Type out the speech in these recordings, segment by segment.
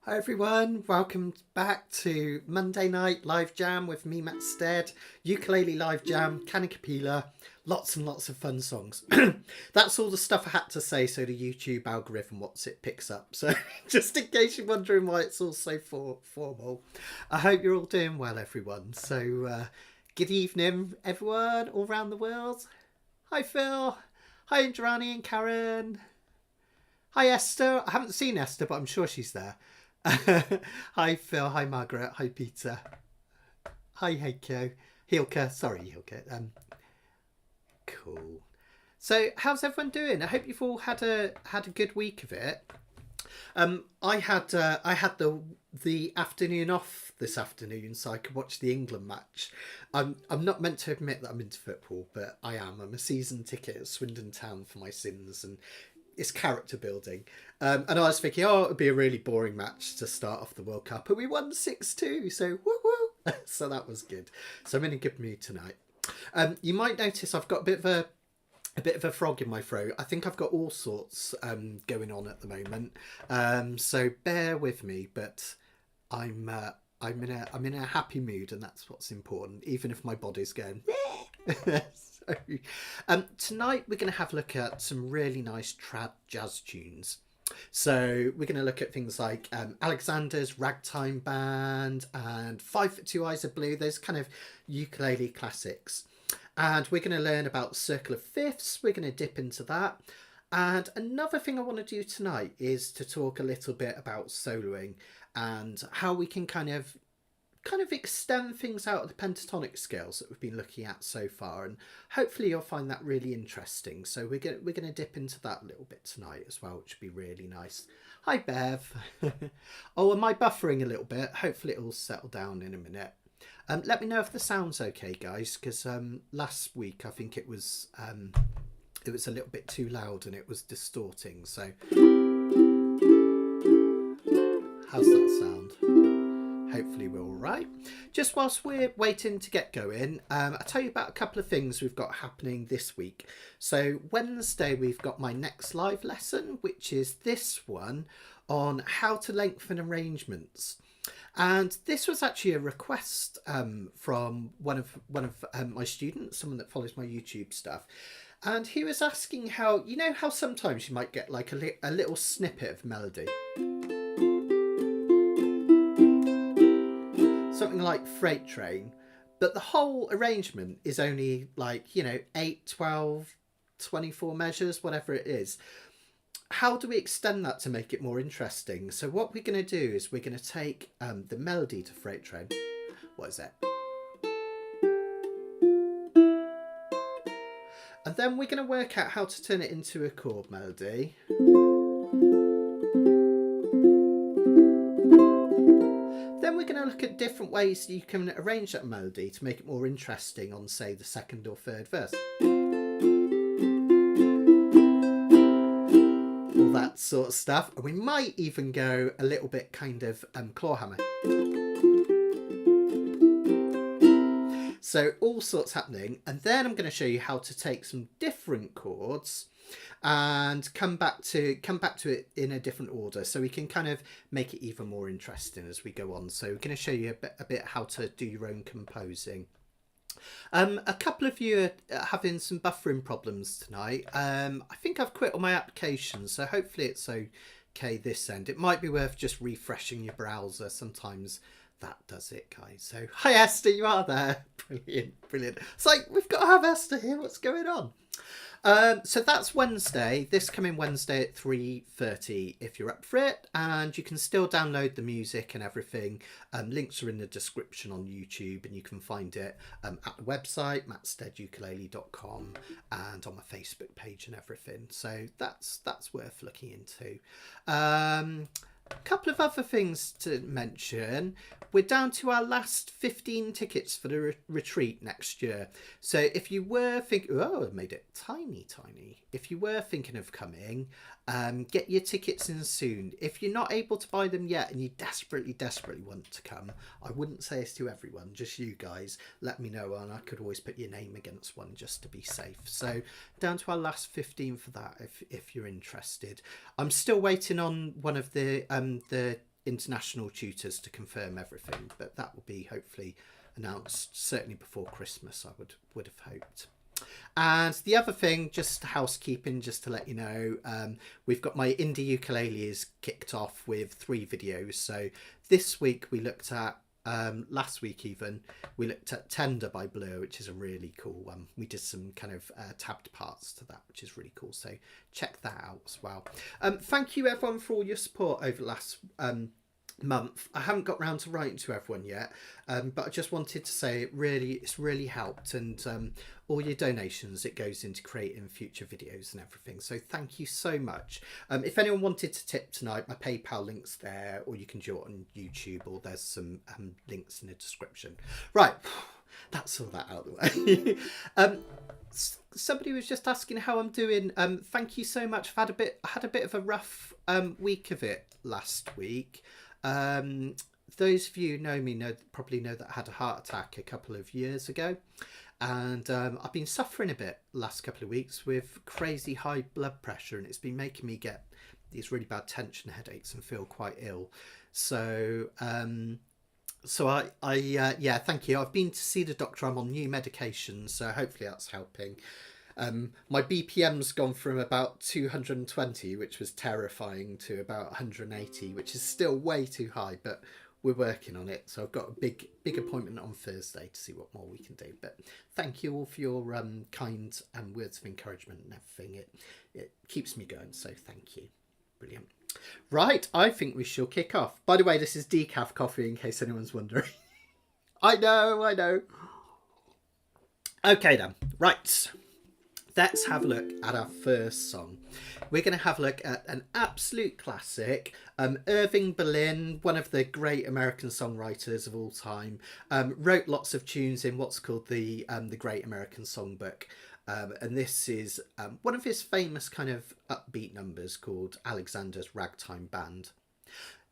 Hi everyone, welcome back to Monday Night Live Jam with me, Matt Stead, ukulele live jam, Kanikapila, lots and lots of fun songs. That's all the stuff I had to say so the YouTube algorithm what's it picks up. So just in case you're wondering why it's all so formal, I hope you're all doing well everyone. So good evening everyone all around the world. Hi Phil, hi Indrani and Karen. Hi Esther, I haven't seen Esther but I'm sure she's there. Hi Phil, hi Margaret, hi Peter, hi Heiko, Hilke, sorry Hilke. Cool. So how's everyone doing? I hope you've all had a good week of it. I had the afternoon off this afternoon, so I could watch the England match. I'm not meant to admit that I'm into football, but I am. I'm a season ticket at Swindon Town for my sins, and it's character building. And I was thinking, oh, it would be a really boring match to start off the World Cup, and we won 6-2, so woo woo. So that was good. So I'm in a good mood tonight. You might notice I've got a bit of a frog in my throat. I think I've got all sorts going on at the moment. So bear with me, but I'm in a happy mood, and that's what's important, even if my body's going. So, tonight we're going to have a look at some really nice trad jazz tunes. So we're going to look at things like Alexander's Ragtime Band and 5 Foot 2 Eyes of Blue, those kind of ukulele classics. And we're going to learn about Circle of Fifths. We're going to dip into that. And another thing I want to do tonight is to talk a little bit about soloing and how we can kind of extend things out of the pentatonic scales that we've been looking at so far, and hopefully you'll find that really interesting. So we're gonna dip into that a little bit tonight as well, which would be really nice. Hi Bev. Oh, am I buffering a little bit? Hopefully it'll settle down in a minute. Let me know if the sound's okay, guys, because last week I think it was a little bit too loud and it was distorting. So how's that sound? Hopefully we're all right. Just whilst we're waiting to get going, I'll tell you about a couple of things we've got happening this week. So Wednesday we've got my next live lesson, which is this one on how to lengthen arrangements. And this was actually a request from one of my students, someone that follows my YouTube stuff. And he was asking how, you know how sometimes you might get like a little snippet of melody. Something like Freight Train, but the whole arrangement is only like, 8, 12, 24 measures, whatever it is. How do we extend that to make it more interesting? So what we're going to do is we're going to take the melody to Freight Train. What is that? And then we're going to work out how to turn it into a chord melody. Then we're going to look at different ways you can arrange that melody to make it more interesting on, say, the second or third verse. All that sort of stuff. And we might even go a little bit kind of clawhammer. So all sorts happening. And then I'm going to show you how to take some different chords and come back to it in a different order, so we can kind of make it even more interesting as we go on. So we're going to show you a bit how to do your own composing. A couple of you are having some buffering problems tonight. I think I've quit on my application, so hopefully it's okay this end. It might be worth just refreshing your browser. Sometimes that does it, guys. So hi Esther, you are there. Brilliant. It's like we've got to have Esther here. What's going on? So that's Wednesday, this coming Wednesday at 3:30 if you're up for it, and you can still download the music and everything. Links are in the description on YouTube, and you can find it at the website mattsteadukulele.com and on my Facebook page and everything. So that's worth looking into. A couple of other things to mention. We're down to our last 15 tickets for the retreat next year. So if you were thinking, oh, I made it tiny. If you were thinking of coming, get your tickets in soon. If you're not able to buy them yet and you desperately want to come, I wouldn't say this to everyone, just you guys. Let me know, and I could always put your name against one just to be safe. So down to our last 15 for that if you're interested. I'm still waiting on one of the international tutors to confirm everything, but that will be hopefully announced certainly before Christmas, I would have hoped. And the other thing, just housekeeping, just to let you know, we've got my indie ukulele is kicked off with 3 videos. So this week we looked at, last week even, we looked at Tender by Blur, which is a really cool one. We did some kind of tabbed parts to that, which is really cool. So check that out as well. Thank you everyone for all your support over the last month. I haven't got round to writing to everyone yet, but I just wanted to say it's really helped, and all your donations, it goes into creating future videos and everything, so thank you so much. If anyone wanted to tip tonight, my PayPal link's there, or you can do it on YouTube, or there's some links in the description. Right, that's all that out of the way. Somebody was just asking how I'm doing. Thank you so much. I had a bit of a rough week of it last week. Those of you who know me probably know that I had a heart attack a couple of years ago, and I've been suffering a bit last couple of weeks with crazy high blood pressure, and it's been making me get these really bad tension headaches and feel quite ill. So yeah, thank you. I've been to see the doctor. I'm on new medication, so hopefully that's helping. My BPM's gone from about 220, which was terrifying, to about 180, which is still way too high, but we're working on it. So I've got a big appointment on Thursday to see what more we can do. But thank you all for your kind words of encouragement and everything. It keeps me going, so thank you. Brilliant. Right, I think we shall kick off. By the way, this is decaf coffee, in case anyone's wondering. I know. Okay then, right. Let's have a look at our first song. We're going to have a look at an absolute classic. Irving Berlin, one of the great American songwriters of all time, wrote lots of tunes in what's called the Great American Songbook. And this is one of his famous kind of upbeat numbers called Alexander's Ragtime Band.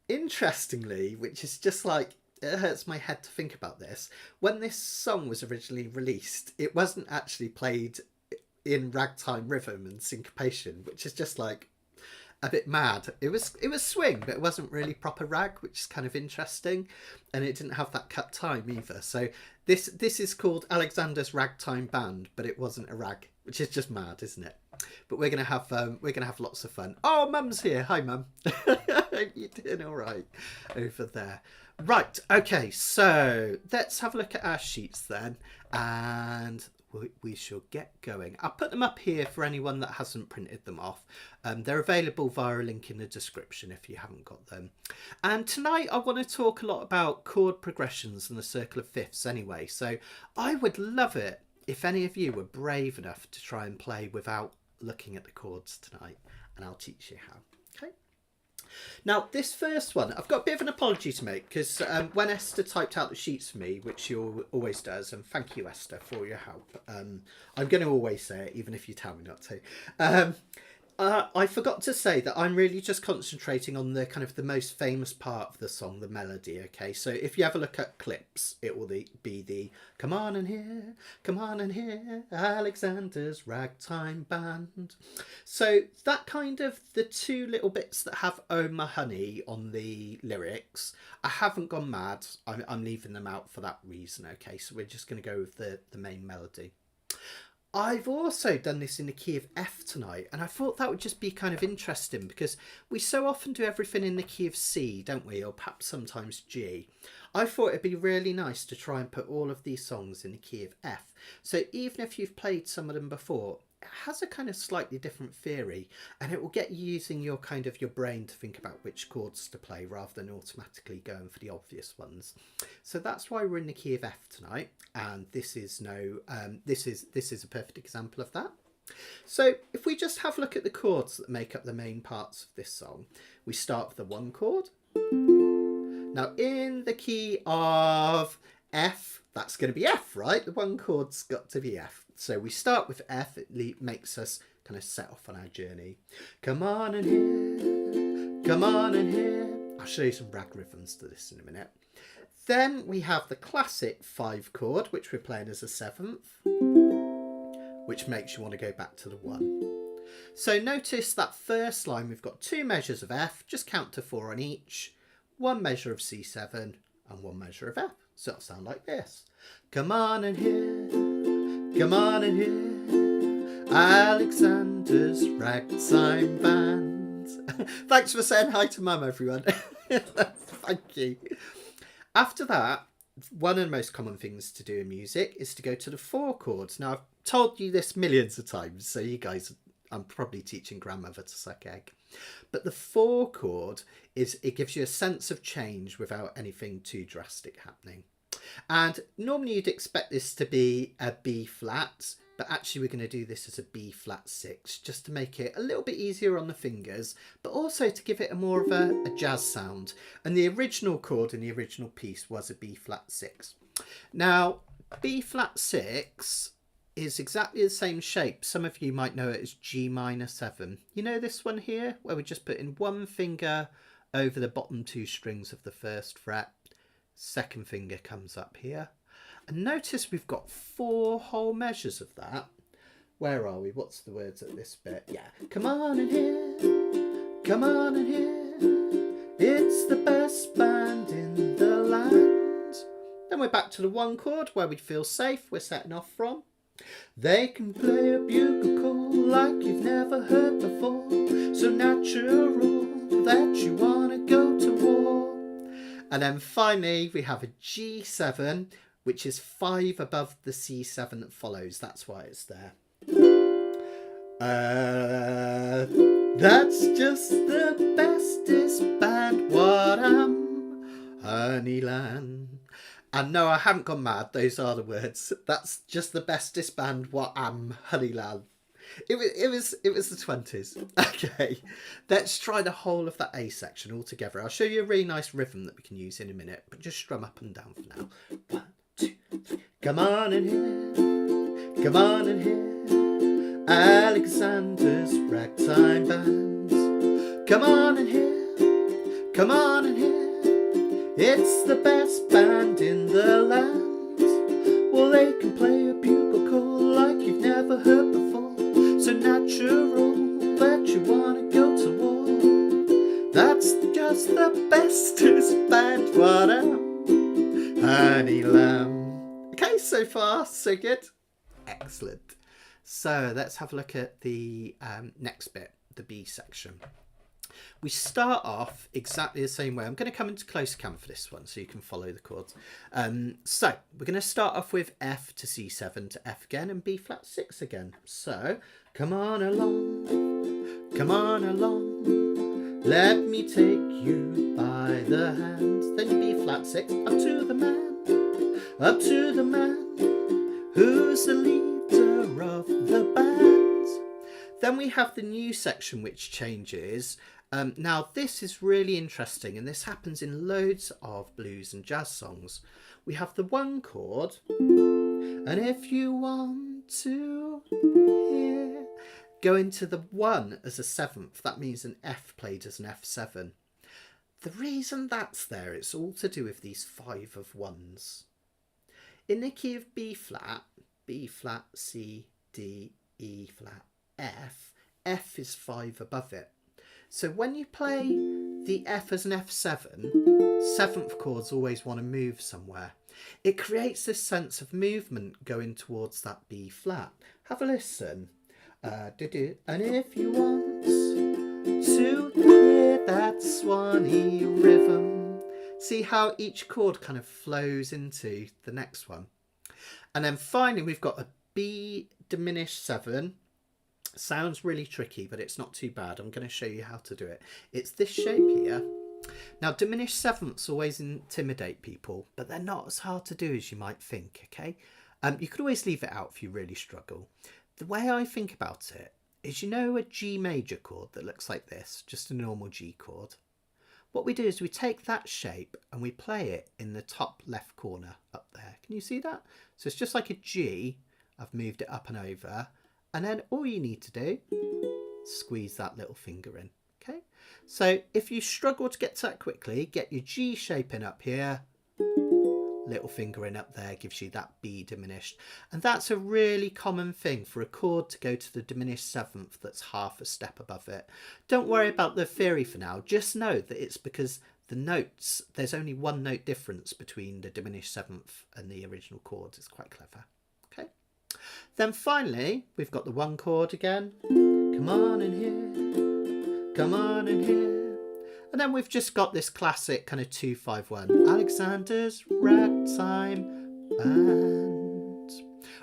Interestingly, which is just like, it hurts my head to think about this, when this song was originally released, it wasn't actually played in ragtime rhythm and syncopation, which is just like a bit mad. It was swing, but it wasn't really proper rag, which is kind of interesting, and it didn't have that cut time either. So this is called Alexander's Ragtime Band, but it wasn't a rag, which is just mad, isn't it? But we're gonna have lots of fun. Oh, Mum's here. Hi, Mum. You're doing all right over there. Right. Okay. So let's have a look at our sheets then, and we shall get going. I'll put them up here for anyone that hasn't printed them off. They're available via a link in the description if you haven't got them. And tonight I want to talk a lot about chord progressions and the circle of fifths anyway. So I would love it if any of you were brave enough to try and play without looking at the chords tonight, and I'll teach you how. Okay. Now, this first one, I've got a bit of an apology to make, because when Esther typed out the sheets for me, which she always does, and thank you, Esther, for your help. I'm going to always say it, even if you tell me not to. I forgot to say that I'm really just concentrating on the kind of the most famous part of the song, the melody, okay? So if you have a look at clips, it will be the come on and hear, Alexander's Ragtime Band. So that kind of the two little bits that have Oh My Honey on the lyrics, I haven't gone mad. I'm leaving them out for that reason, okay? So we're just going to go with the main melody. I've also done this in the key of F tonight, and I thought that would just be kind of interesting because we so often do everything in the key of C, don't we? Or perhaps sometimes G. I thought it'd be really nice to try and put all of these songs in the key of F. So even if you've played some of them before, it has a kind of slightly different theory, and it will get you using your brain to think about which chords to play rather than automatically going for the obvious ones. So that's why we're in the key of F tonight, and this is a perfect example of that. So if we just have a look at the chords that make up the main parts of this song, we start with the 1 chord. Now in the key of F, that's going to be F, right? The 1 chord's got to be F. So we start with F, it makes us kind of set off on our journey. Come on and hear, come on and hear. I'll show you some rag rhythms to this in a minute. Then we have the classic 5 chord, which we're playing as a 7th, which makes you want to go back to the 1. So notice that first line, we've got 2 measures of F, just count to 4 on each. one measure of C7 and one measure of F. So it'll sound like this. Come on and hear, come on and hear Alexander's ragtime band. Thanks for saying hi to Mum, everyone. Thank you. After that, one of the most common things to do in music is to go to the 4 chords. Now, I've told you this millions of times, so you guys, I'm probably teaching grandmother to suck egg. But the 4 chord, it gives you a sense of change without anything too drastic happening. And normally you'd expect this to be a B flat, but actually we're going to do this as a B flat 6, just to make it a little bit easier on the fingers, but also to give it a more of a jazz sound. And the original chord in the original piece was a B flat 6. Now, B flat 6 is exactly the same shape. Some of you might know it as G minor 7. You know this one here, where we just put in one finger over the bottom 2 strings of the 1st fret. 2nd finger comes up here. And notice we've got 4 whole measures of that. Where are we? What's the words at this bit? Yeah. Come on and hear, come on and hear, it's the best band in the land. Then we're back to the 1 chord where we feel safe. We're setting off from. They can play a bugle call like you've never heard before, so natural that you want to go to war. And then finally we have a G7, which is 5 above the C7 that follows. That's why it's there. That's just the bestest band, what Honeyland. And no, I haven't gone mad. Those are the words. That's just the bestest band, what Honeyland. It was the 20s. Okay, let's try the whole of that A section all together. I'll show you a really nice rhythm that we can use in a minute, but just strum up and down for now. 1, 2, 3. Come on and hear, come on and hear Alexander's ragtime band. Come on and hear, come on and hear, it's the best band in the land. Well, they can play a bugle call like you've never heard before, so natural that you want to go to war. That's just the bestest band, what Honeyland. Okay, so far, so good. Excellent. So let's have a look at the next bit, the B section. We start off exactly the same way. I'm going to come into close cam for this one so you can follow the chords. So we're going to start off with F to C7 to F again and B flat 6 again. So come on along, let me take you by the hand. Then you B flat 6, up to the man, who's the leader of the band. Then we have the new section which changes. Now this is really interesting, and this happens in loads of blues and jazz songs. We have the 1 chord, and if you want to hear, go into the 1 as a 7th. That means an F played as an F7. The reason that's there, it's all to do with these 5 of 1s. In the key of B flat, C, D, E flat, F is 5 above it. So when you play the F as an F7, 7th chords always want to move somewhere. It creates this sense of movement going towards that B flat. Have a listen. And if you want to hear that swanny rhythm, see how each chord kind of flows into the next one. And then finally we've got a B diminished 7. Sounds really tricky, but it's not too bad. I'm going to show you how to do it. It's this shape here. Now, diminished 7ths always intimidate people, but they're not as hard to do as you might think, okay? You could always leave it out if you really struggle. The way I think about it is, you know, a G major chord that looks like this, just a normal G chord. What we do is we take that shape and we play it in the top left corner up there. Can you see that? So it's just like a G. I've moved it up and over. And then all you need to do, squeeze that little finger in, okay? So if you struggle to get to that quickly, get your G shape in up here, little finger in up there gives you that B diminished. And that's a really common thing for a chord to go to the diminished 7th that's half a step above it. Don't worry about the theory for now, just know that it's because the notes, there's only one note difference between the diminished seventh and the original chords. It's quite clever. Okay. Then finally, we've got the one chord again. Come on in here, come on in here. And then we've just got this classic kind of 2-5-1. Alexander's Ragtime Band.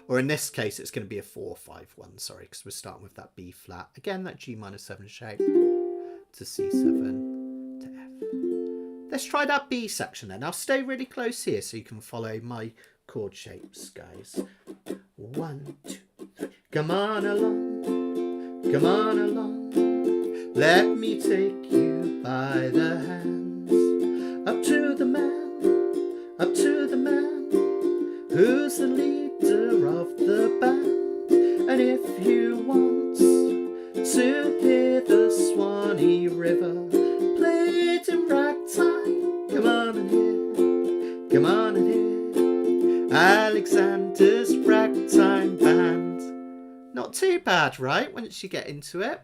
Or in this case, it's going to be a 4-5-1, sorry, because we're starting with that B flat. Again, that G minor 7 shape to C7 to F. Let's try that B section then. I'll stay really close here so you can follow my chord shapes, guys. 1, 2, 3. Come on along, come on along. Let me take you by the hands. Up to the man, up to the man, who's the leader of the band. And if you want to hear the Swanee River, play it in ragtime. Come on in here, come on in here. Alexander's Ragtime Band. Not too bad, right, once you get into it.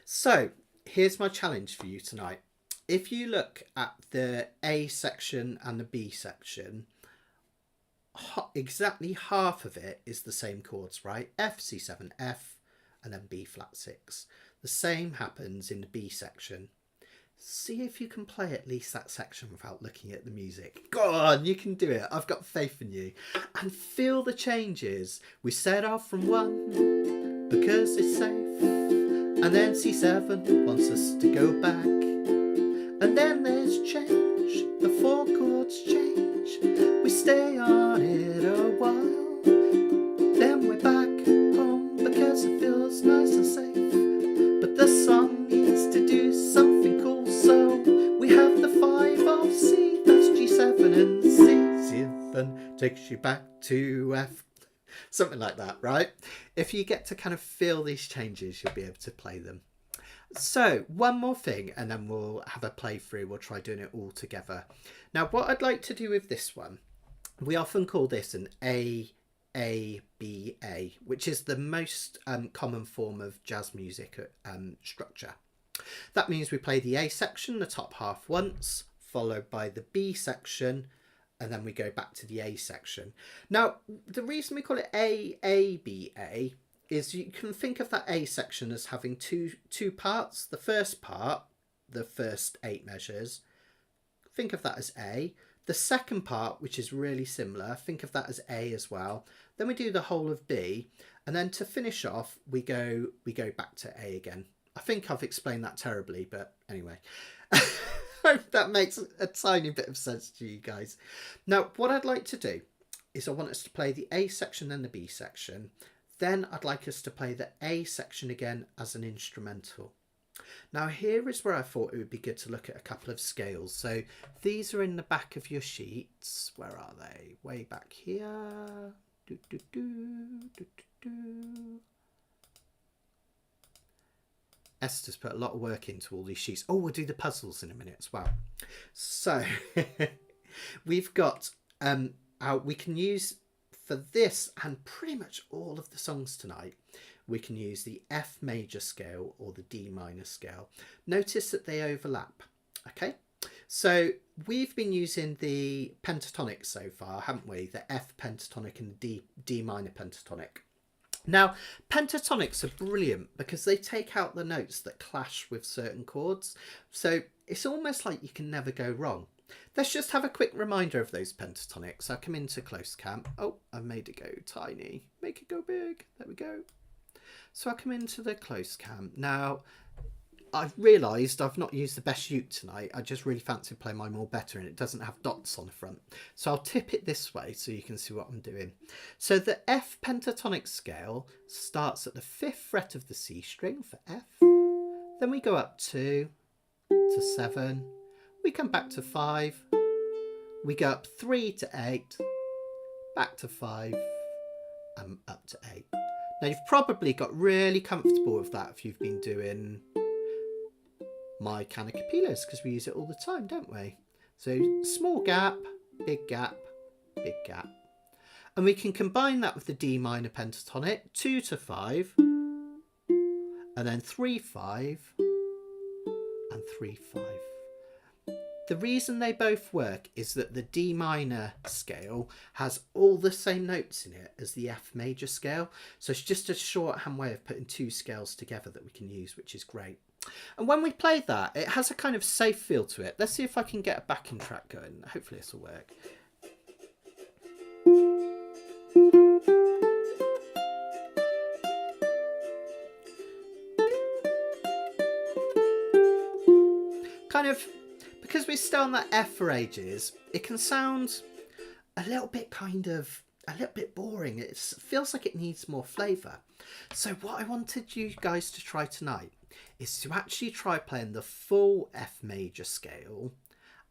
So here's my challenge for you tonight. If you look at the A section and the B section, exactly half of it is the same chords, right? F, C7, F, and then B flat 6. The same happens in the B section. See if you can play at least that section without looking at the music. Go on, you can do it. I've got faith in you. And feel the changes. We set off from 1 because it's safe. And then C7 wants us to go back. And then there's change. The 4 chords change. We stay on it a while. Then we're back home because it feels nice and safe. But the song needs to do something cool, so we have the 5 of C. That's G7 and C7 takes you back to F. Something like that, right? If you get to kind of feel these changes, you'll be able to play them. So one more thing, and then we'll have a playthrough. We'll try doing it all together. Now, what I'd like to do with this one, we often call this an A, B, A, which is the most common form of jazz music structure. That means we play the A section, the top half once, followed by the B section, and then we go back to the A section. Now, the reason we call it A, B, A is you can think of that A section as having two parts. The first part, the first 8 measures, think of that as A. The second part, which is really similar, think of that as A as well. Then we do the whole of B, and then to finish off, we go back to A again. I think I've explained that terribly, but anyway. Hope that makes a tiny bit of sense to you guys. Now, what I'd like to do is I want us to play the A section and the B section. Then I'd like us to play the A section again as an instrumental. Now, here is where I thought it would be good to look at a couple of scales. So these are in the back of your sheets. Where are they? Way back here. Do, do, do, do, do, do. Esther's put a lot of work into all these sheets. Oh, we'll do the puzzles in a minute as well. So we've got we can use for this and pretty much all of the songs tonight, we can use the F major scale or the D minor scale. Notice that they overlap. Okay, so we've been using the pentatonic so far, haven't we? The F pentatonic and the D minor pentatonic. Now, pentatonics are brilliant because they take out the notes that clash with certain chords. So it's almost like you can never go wrong. Let's just have a quick reminder of those pentatonics. I'll come into close cam. Oh, I've made it go tiny. Make it go big. There we go. So I'll come into the close cam. Now, I've realised I've not used the best uke tonight. I just really fancy playing my more better and it doesn't have dots on the front. So I'll tip it this way so you can see what I'm doing. So the F pentatonic scale starts at the 5th fret of the C string for F. Then we go up 2 to 7. We come back to 5. We go up 3 to 8. Back to 5 and up to 8. Now you've probably got really comfortable with that if you've been doing my Kanikapilas, because we use it all the time, don't we? So small gap, big gap, big gap. And we can combine that with the D minor pentatonic, 2 to 5, and then 3, 5, and 3, 5. The reason they both work is that the D minor scale has all the same notes in it as the F major scale. So it's just a shorthand way of putting two scales together that we can use, which is great. And when we play that, it has a kind of safe feel to it. Let's see if I can get a backing track going. Hopefully this will work. Kind of, because we're still on that F for ages, it can sound a little bit boring. It feels like it needs more flavour. So what I wanted you guys to try tonight is to actually try playing the full F major scale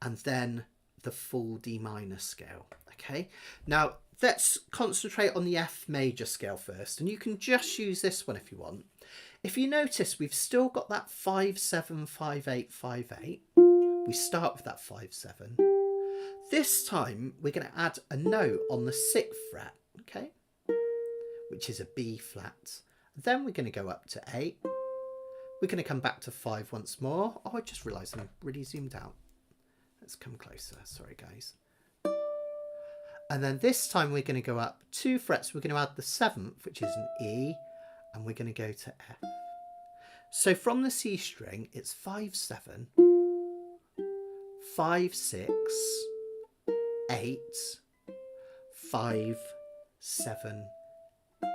and then the full D minor scale. Okay, now let's concentrate on the F major scale first, and you can just use this one if you want. If you notice, we've still got that 5 7 5 8 5 8. We start with that 5 7. This time we're going to add a note on the 6th fret, okay, which is a B flat. Then we're going to go up to 8. We're going to come back to 5 once more. Oh, I just realised I'm really zoomed out. Let's come closer. Sorry, guys. And then this time we're going to go up 2 frets. We're going to add the 7th, which is an E, and we're going to go to F. So from the C string, it's 5 7, 5 6, 8, 5 7, 8.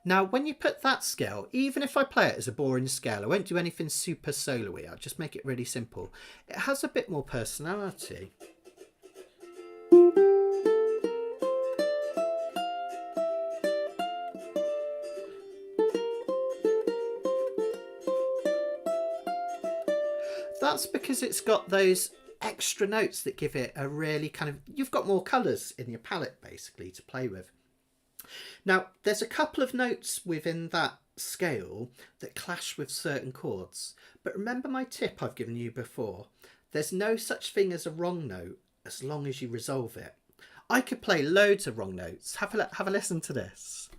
Now, when you put that scale, even if I play it as a boring scale, I won't do anything super solo-y. I'll just make it really simple. It has a bit more personality. That's because it's got those extra notes that give it a really kind of... You've got more colours in your palette, basically, to play with. Now, there's a couple of notes within that scale that clash with certain chords. But remember my tip I've given you before. There's no such thing as a wrong note as long as you resolve it. I could play loads of wrong notes. Have a listen to this.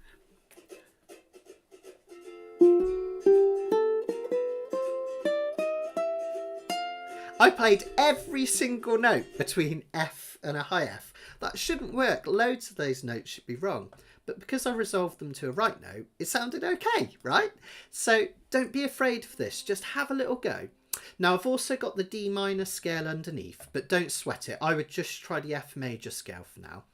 I played every single note between F and a high F. That shouldn't work. Loads of those notes should be wrong. But because I resolved them to a right note, it sounded okay, right? So don't be afraid of this. Just have a little go. Now, I've also got the D minor scale underneath, but don't sweat it. I would just try the F major scale for now.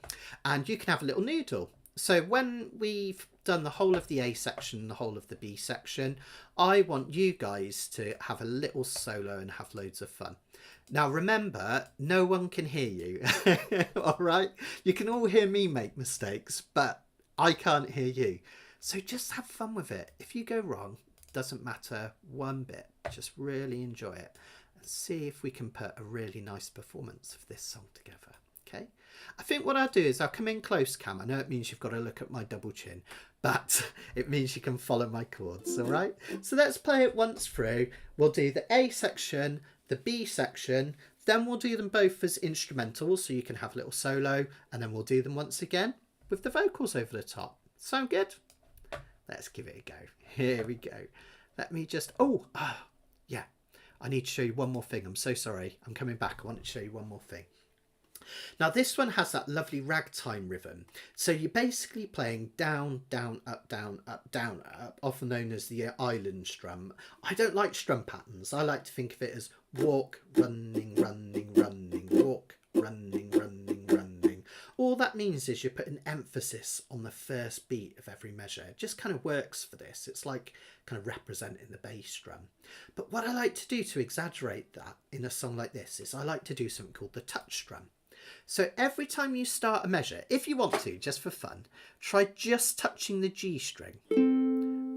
And you can have a little noodle. So when we've done the whole of the A section, the whole of the B section, I want you guys to have a little solo and have loads of fun. Now remember, no one can hear you, all right? You can all hear me make mistakes, but I can't hear you. So just have fun with it. If you go wrong, doesn't matter one bit. Just really enjoy it and see if we can put a really nice performance of this song together. Okay, I think what I'll do is I'll come in close, Cam. I know it means you've got to look at my double chin, but it means you can follow my chords, all right? So let's play it once through. We'll do the A section, the B section, then we'll do them both as instrumentals so you can have a little solo, and then we'll do them once again with the vocals over the top. Sound good? Let's give it a go. Here we go. Let me just... yeah. I need to show you one more thing. I'm so sorry. I'm coming back. I want to show you one more thing. Now this one has that lovely ragtime rhythm. So you're basically playing down, down, up, down, up, down, up, often known as the island strum. I don't like strum patterns. I like to think of it as walk, running, running, running, walk, running, running, running. All that means is you put an emphasis on the first beat of every measure. It just kind of works for this. It's like kind of representing the bass drum. But what I like to do to exaggerate that in a song like this is I like to do something called the touch strum. So every time you start a measure, if you want to, just for fun, try just touching the G string.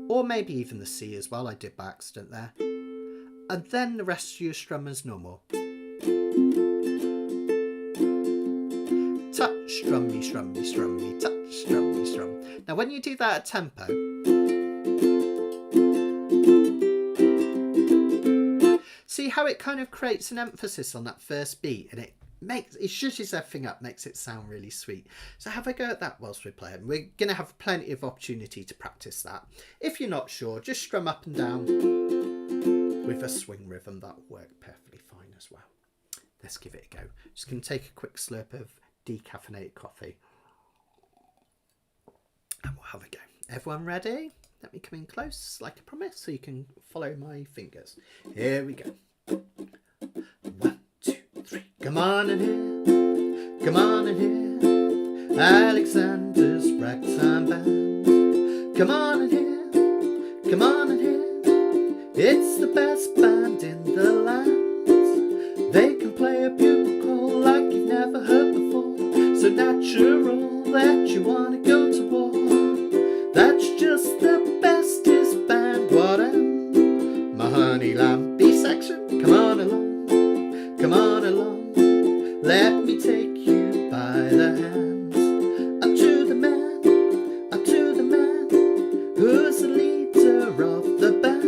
Or maybe even the C as well, I did by accident there. And then the rest of your strum as normal. Touch, strummy, strummy, strummy, touch, strummy, strum. Now when you do that at tempo, see how it kind of creates an emphasis on that first beat, and it shushes everything up, makes it sound really sweet. So have a go at that whilst we're playing. We're going to have plenty of opportunity to practice that. If you're not sure, just strum up and down with a swing rhythm, that'll work perfectly fine as well. Let's give it a go. Just going to take a quick slurp of decaffeinated coffee. And we'll have a go. Everyone ready? Let me come in close, like I promised, so you can follow my fingers. Here we go. 1, 2, 3. Come on in here. Come on in here. Alexander's Ragtime Band. Come on in here. Come on in here. It's the best band in the land. They can play a bugle call like you've never heard before. So natural that you want to go to war. That's just the bestest band. What am my honey lamb? B section, come on along, come on along. Let me take you by the hands. Up to the man, up to the man, who's the leader of the band.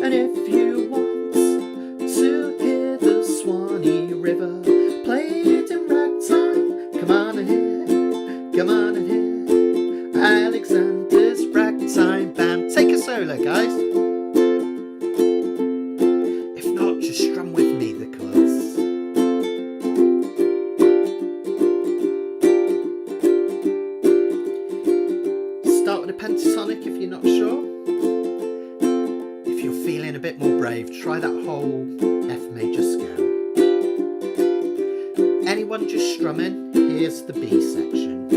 And if you want to hear the Swanee River played in ragtime, come on in here, come on in here. Alexander's Ragtime Band. Take a solo, guys. If not, just strum with me the chords. Start with a pentatonic if you're not sure. If you're feeling a bit more brave, try that whole F major scale. Anyone just strumming? Here's the B section.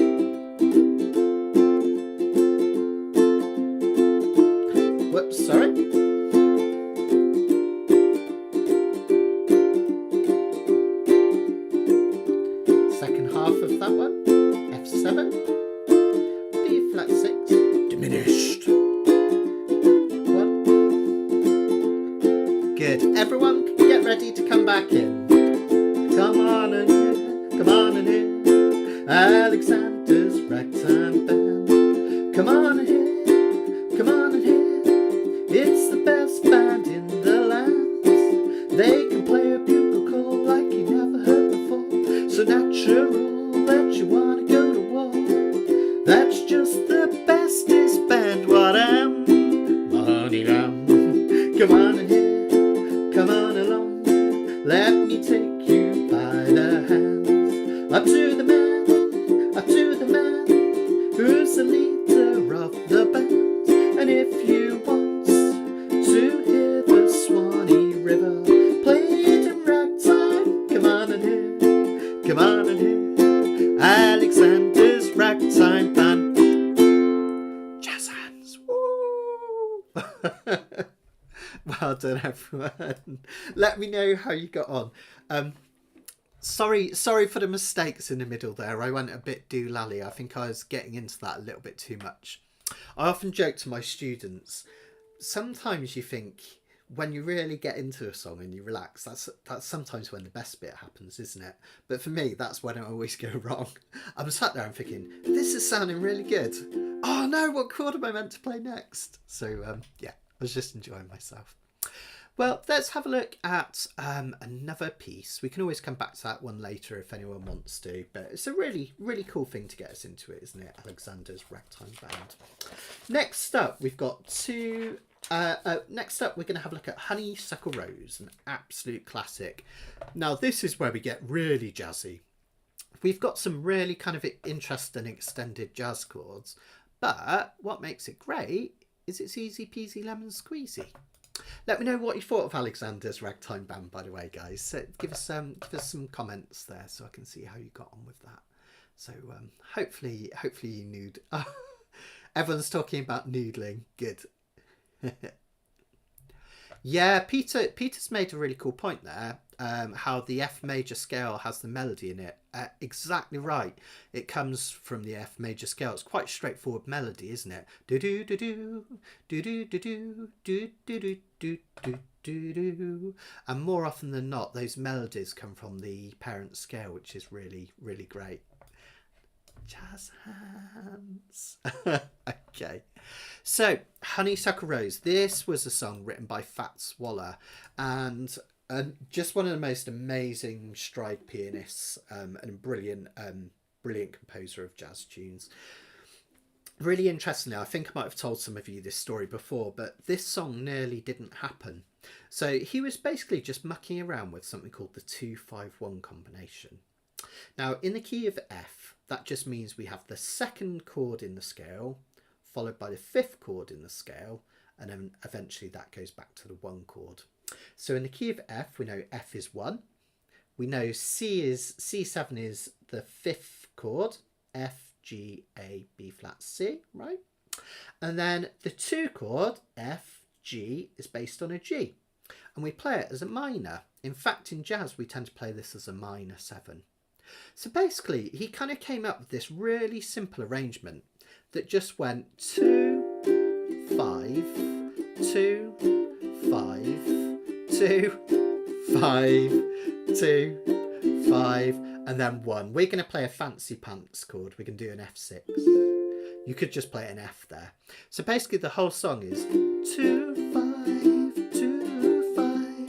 Whoops, sorry. Second half of that one, F7, B flat 6, diminished. 1. Good. Everyone get ready to come back in. Come on in here, come on in here. Alexander's Ragtime Band. Come on in here, come on in here. It's the best band in the land. They can play a bugle call like you never heard before. So natural that you want to go to war. That's just the bestest band. What am my honey lamb? Come on in here, come on along. Let me take you by the hands. Up to the man, up to the man, who's the leader of the band. And if you want to hear the Swanee River played in ragtime, come on in here, come on in here. Alexander's Ragtime Band. Jazz hands. Woo! Well done, everyone. Let me know how you got on. Sorry for the mistakes in the middle there. I went a bit doolally. I think I was getting into that a little bit too much. I often joke to my students, sometimes you think when you really get into a song and you relax, that's sometimes when the best bit happens, isn't it? But for me, that's when I always go wrong. I'm sat there and thinking, this is sounding really good. Oh no, what chord am I meant to play next? So yeah, I was just enjoying myself. Well, let's have a look at another piece. We can always come back to that one later if anyone wants to, but it's a really, really cool thing to get us into it, isn't it? Alexander's Ragtime Band. Next up, we've got two... next up, we're going to have a look at Honeysuckle Rose, an absolute classic. Now, this is where we get really jazzy. We've got some really kind of interesting extended jazz chords, but what makes it great is it's easy peasy lemon squeezy. Let me know what you thought of Alexander's Ragtime Band, by the way, guys. So give us some comments there so I can see how you got on with that. So hopefully you nood. Oh, everyone's talking about noodling. Good. Yeah, Peter's made a really cool point there. How the F major scale has the melody in it. Exactly right. It comes from the F major scale. It's quite straightforward melody, isn't it? Do do do do do do do do do do do do do do do. And more often than not, those melodies come from the parent scale, which is really, really great. Jazz hands. Okay. So, Honeysuckle Rose. This was a song written by Fats Waller, and just one of the most amazing stride pianists and brilliant composer of jazz tunes. Really interestingly, I think I might have told some of you this story before, but this song nearly didn't happen. So he was basically just mucking around with something called the 2-5-1 combination. Now, in the key of F, that just means we have the second chord in the scale, followed by the fifth chord in the scale, and then eventually that goes back to the 1 chord. So in the key of F, we know F is 1. We know C7 is the fifth chord, F, G, A, B flat, C, right? And then the 2 chord, F, G, is based on a G. And we play it as a minor. In fact, in jazz, we tend to play this as a minor 7. So basically, he kind of came up with this really simple arrangement that just went 2, 5, 2, 5, 2, 5, 2, 5, and then 1. We're going to play a fancy pants chord. We can do an F6. You could just play an F there. So basically the whole song is 2, 5, 2, 5,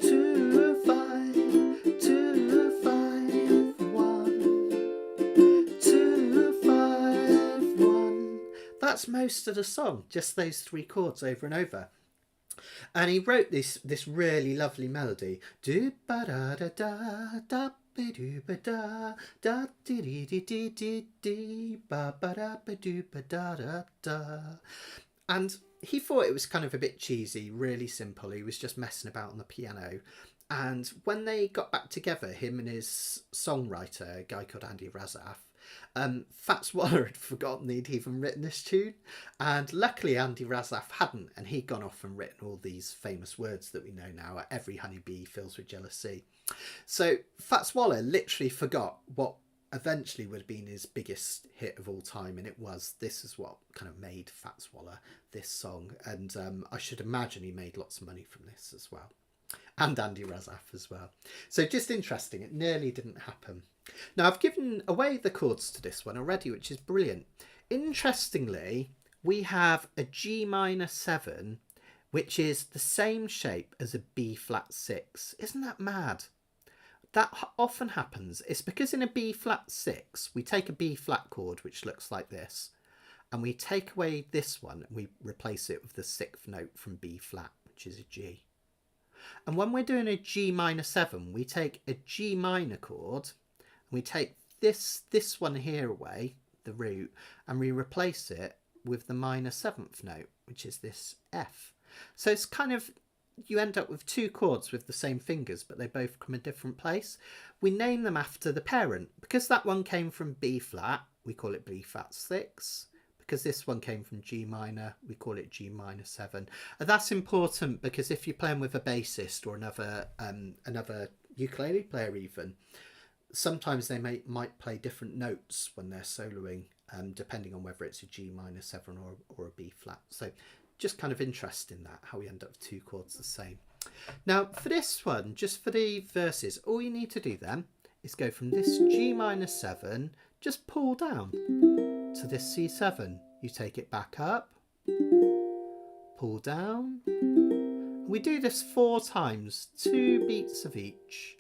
2, 5, 2, 5, 1, 2, 5, 1. That's most of the song, just those 3 chords over and over. And he wrote this really lovely melody. Do ba da da da da ba do ba da da dee dee dee dee dee dee ba ba da ba do ba da da da. And he thought it was kind of a bit cheesy, really simple. He was just messing about on the piano. And when they got back together, him and his songwriter, a guy called Andy Razaf, Fats Waller had forgotten he'd even written this tune, and luckily Andy Razaf hadn't, and he'd gone off and written all these famous words that we know now: every honeybee fills with jealousy. So Fats Waller literally forgot what eventually would have been his biggest hit of all time, and it was, this is what kind of made Fats Waller, this song. And I should imagine he made lots of money from this as well, and Andy Razaf as well. So just interesting, it nearly didn't happen. Now, I've given away the chords to this one already, which is brilliant. Interestingly, we have a G minor 7, which is the same shape as a B flat 6. Isn't that mad? That often happens. It's because in a B flat 6, we take a B flat chord, which looks like this, and we take away this one and we replace it with the 6th note from B flat, which is a G. And when we're doing a G minor 7, we take a G minor chord, we take this one here away, the root, and we replace it with the minor 7th note, which is this F. So it's kind of, you end up with 2 chords with the same fingers, but they both come a different place. We name them after the parent. Because that one came from B flat, we call it B flat 6. Because this one came from G minor, we call it G minor 7. And that's important because if you're playing with a bassist or another ukulele player even, sometimes they might play different notes when they're soloing, depending on whether it's a G minor 7 or a B flat. So just kind of interesting that, how we end up with 2 chords the same. Now for this one, just for the verses, all you need to do then is go from this G minor 7, just pull down to this C7. You take it back up, pull down. We do this 4 times, 2 beats of each.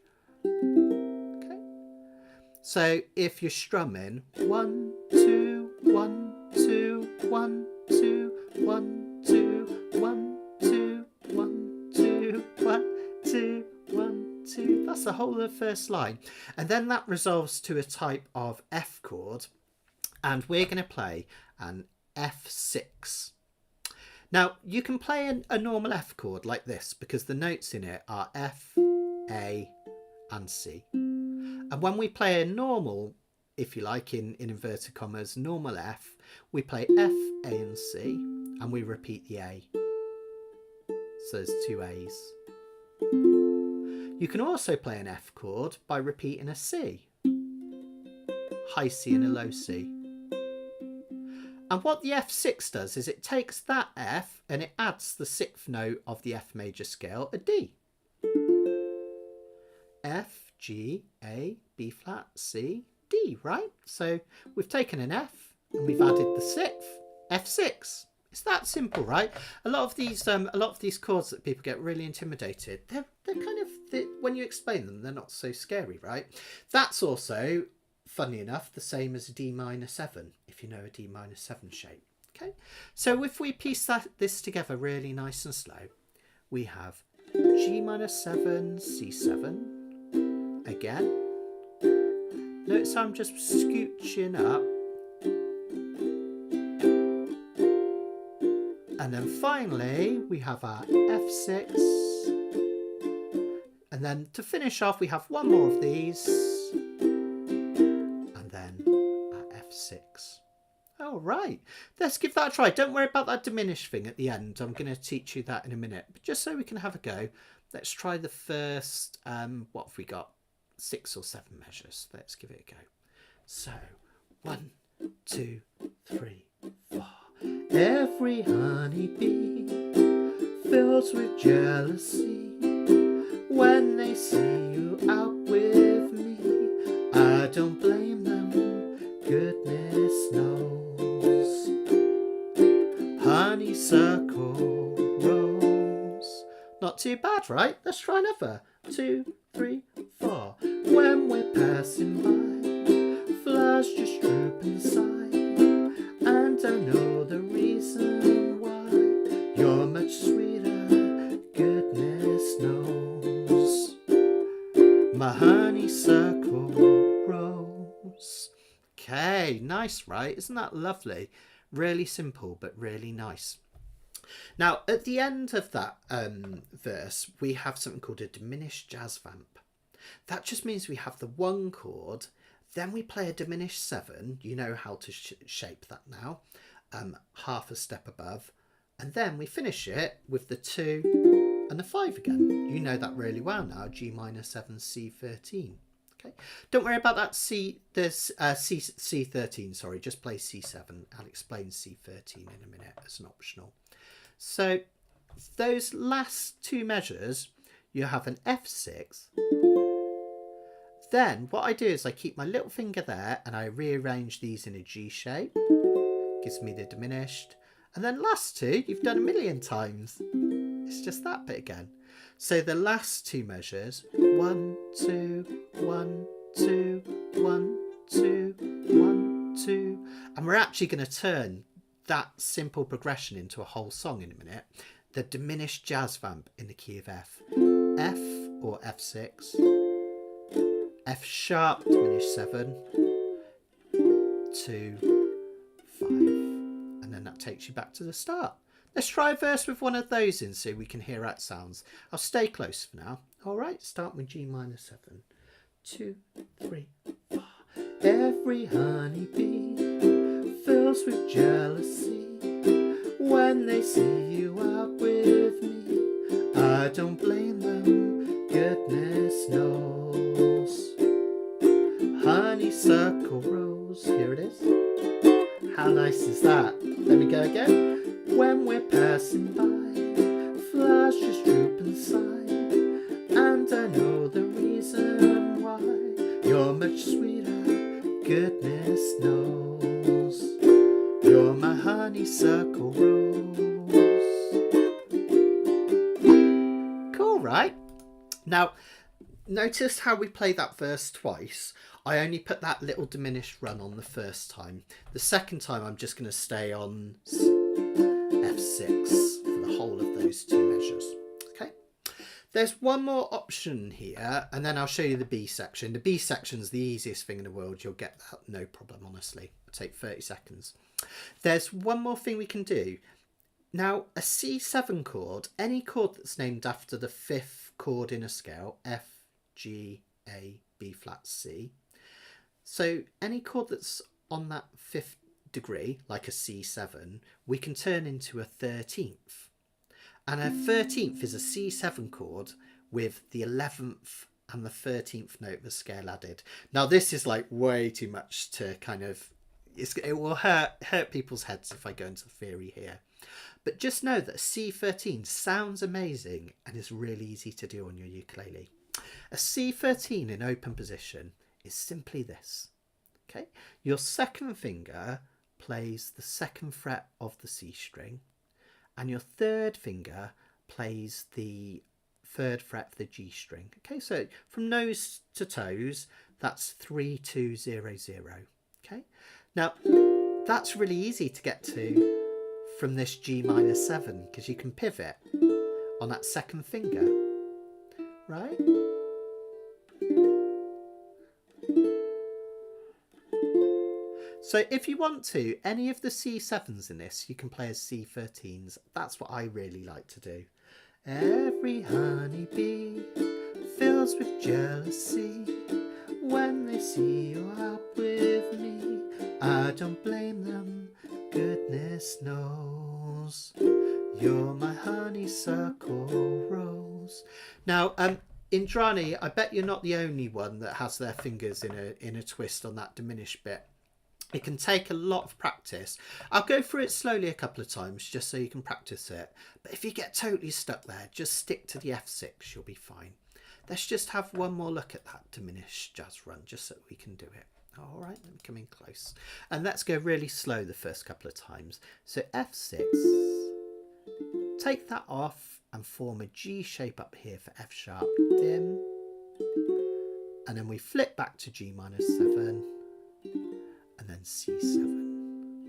So if you're strumming 1, 2, 1, 2, 1, 2, 1, 2, 1, 2, 1, 2, 1, 2, 1, 2, that's the whole of the first line. And then that resolves to a type of F chord, and we're going to play an F6. Now you can play a normal F chord like this because the notes in it are F, A and C. And when we play a normal, if you like, in inverted commas, normal F, we play F, A and C, and we repeat the A. So there's 2 A's. You can also play an F chord by repeating a C. High C and a low C. And what the F6 does is it takes that F and it adds the 6th note of the F major scale, a D. F, G, A, B flat, C, D, right? So we've taken an F and we've added the 6th, F6. It's that simple, right? A lot of these chords that people get really intimidated, they're kind of, when you explain them, they're not so scary, right? That's also funny enough, the same as a D minor 7, if you know a D minor 7 shape. Okay, so if we piece this together really nice and slow, we have G minor 7, C7, again. Notice I'm just scooching up. And then finally, we have our F6. And then to finish off, we have one more of these. And then our F6. All right, let's give that a try. Don't worry about that diminished thing at the end. I'm going to teach you that in a minute. But just so we can have a go, let's try the first, what have we got? 6 or 7 measures. Let's give it a go. So, 1, 2, 3, 4. Every honeybee fills with jealousy when they see you out with me. I don't blame them, goodness knows. Honeysuckle rose. Not too bad, right? Let's try another. 2, 3, 4. When we're passing by, flowers just droop and sigh, and I know the reason why. You're much sweeter, goodness knows. My honeysuckle rose. Okay, nice, right? Isn't that lovely? Really simple, but really nice. Now, at the end of that verse, we have something called a diminished jazz vamp. That just means we have the 1 chord, then we play a diminished 7. You know how to shape that now. Half a step above. And then we finish it with the 2 and the 5 again. You know that really well now. G minor 7, C13. Okay. Don't worry about that C13, sorry. Just play C7. I'll explain C13 in a minute as an optional. So those last 2 measures, you have an F6. Then what I do is I keep my little finger there and I rearrange these in a G shape. Gives me the diminished. And then last 2, you've done a million times. It's just that bit again. So the last 2 measures, 1, 2, 1, 2, 1, 2, 1, 2. And we're actually going to turn that simple progression into a whole song in a minute. The diminished jazz vamp in the key of F. F or F6. F sharp diminished 7. 2, 5. And then that takes you back to the start. Let's try a verse with one of those in so we can hear how it sounds. I'll stay close for now. All right, start with G minor 7. 2, 3, 4. Every honeybee fills with jealousy when they see you out with me. I don't blame them, goodness knows. Honeysuckle rose, here it is. How nice is that? Let me go again. When we're passing by, flowers just droop and sigh, and I know the reason why. You're much sweeter, goodness knows. You're my honeysuckle rose. Cool, right? Now, notice how we play that verse twice. I only put that little diminished run on the first time. The second time I'm just going to stay on F6 for the whole of those 2 measures. Okay. There's one more option here, and then I'll show you the B section. The B section's the easiest thing in the world. You'll get that no problem, honestly. It'll take 30 seconds. There's one more thing we can do. Now, a C7 chord, any chord that's named after the 5th chord in a scale, F, G, A, B flat, C. So any chord that's on that 5th degree, like a C7, we can turn into a 13th. And a 13th is a C7 chord with the 11th and the 13th note of the scale added. Now this is like way too much to kind of, it will hurt people's heads if I go into theory here. But just know that C13 sounds amazing and is really easy to do on your ukulele. A C13 in open position is simply this. Okay, your second finger plays the 2nd fret of the C string, and your 3rd finger plays the third fret of the G string. Okay, so from nose to toes, that's 3, 2, 0, 0. Okay, now that's really easy to get to from this G minor 7 because you can pivot on that second finger, right? So if you want to, any of the C7s in this, you can play as C13s. That's what I really like to do. Every honeybee fills with jealousy when they see you out with me. I don't blame them, goodness knows. You're my honeysuckle rose. Now, Indrani, I bet you're not the only one that has their fingers in a twist on that diminished bit. It can take a lot of practice. I'll go through it slowly a couple of times just so you can practice it. But if you get totally stuck there, just stick to the F6, you'll be fine. Let's just have one more look at that diminished jazz run just so we can do it. All right, let me come in close. And let's go really slow the first couple of times. So F6, take that off and form a G shape up here for F sharp, dim. And then we flip back to G minor 7. And then C7.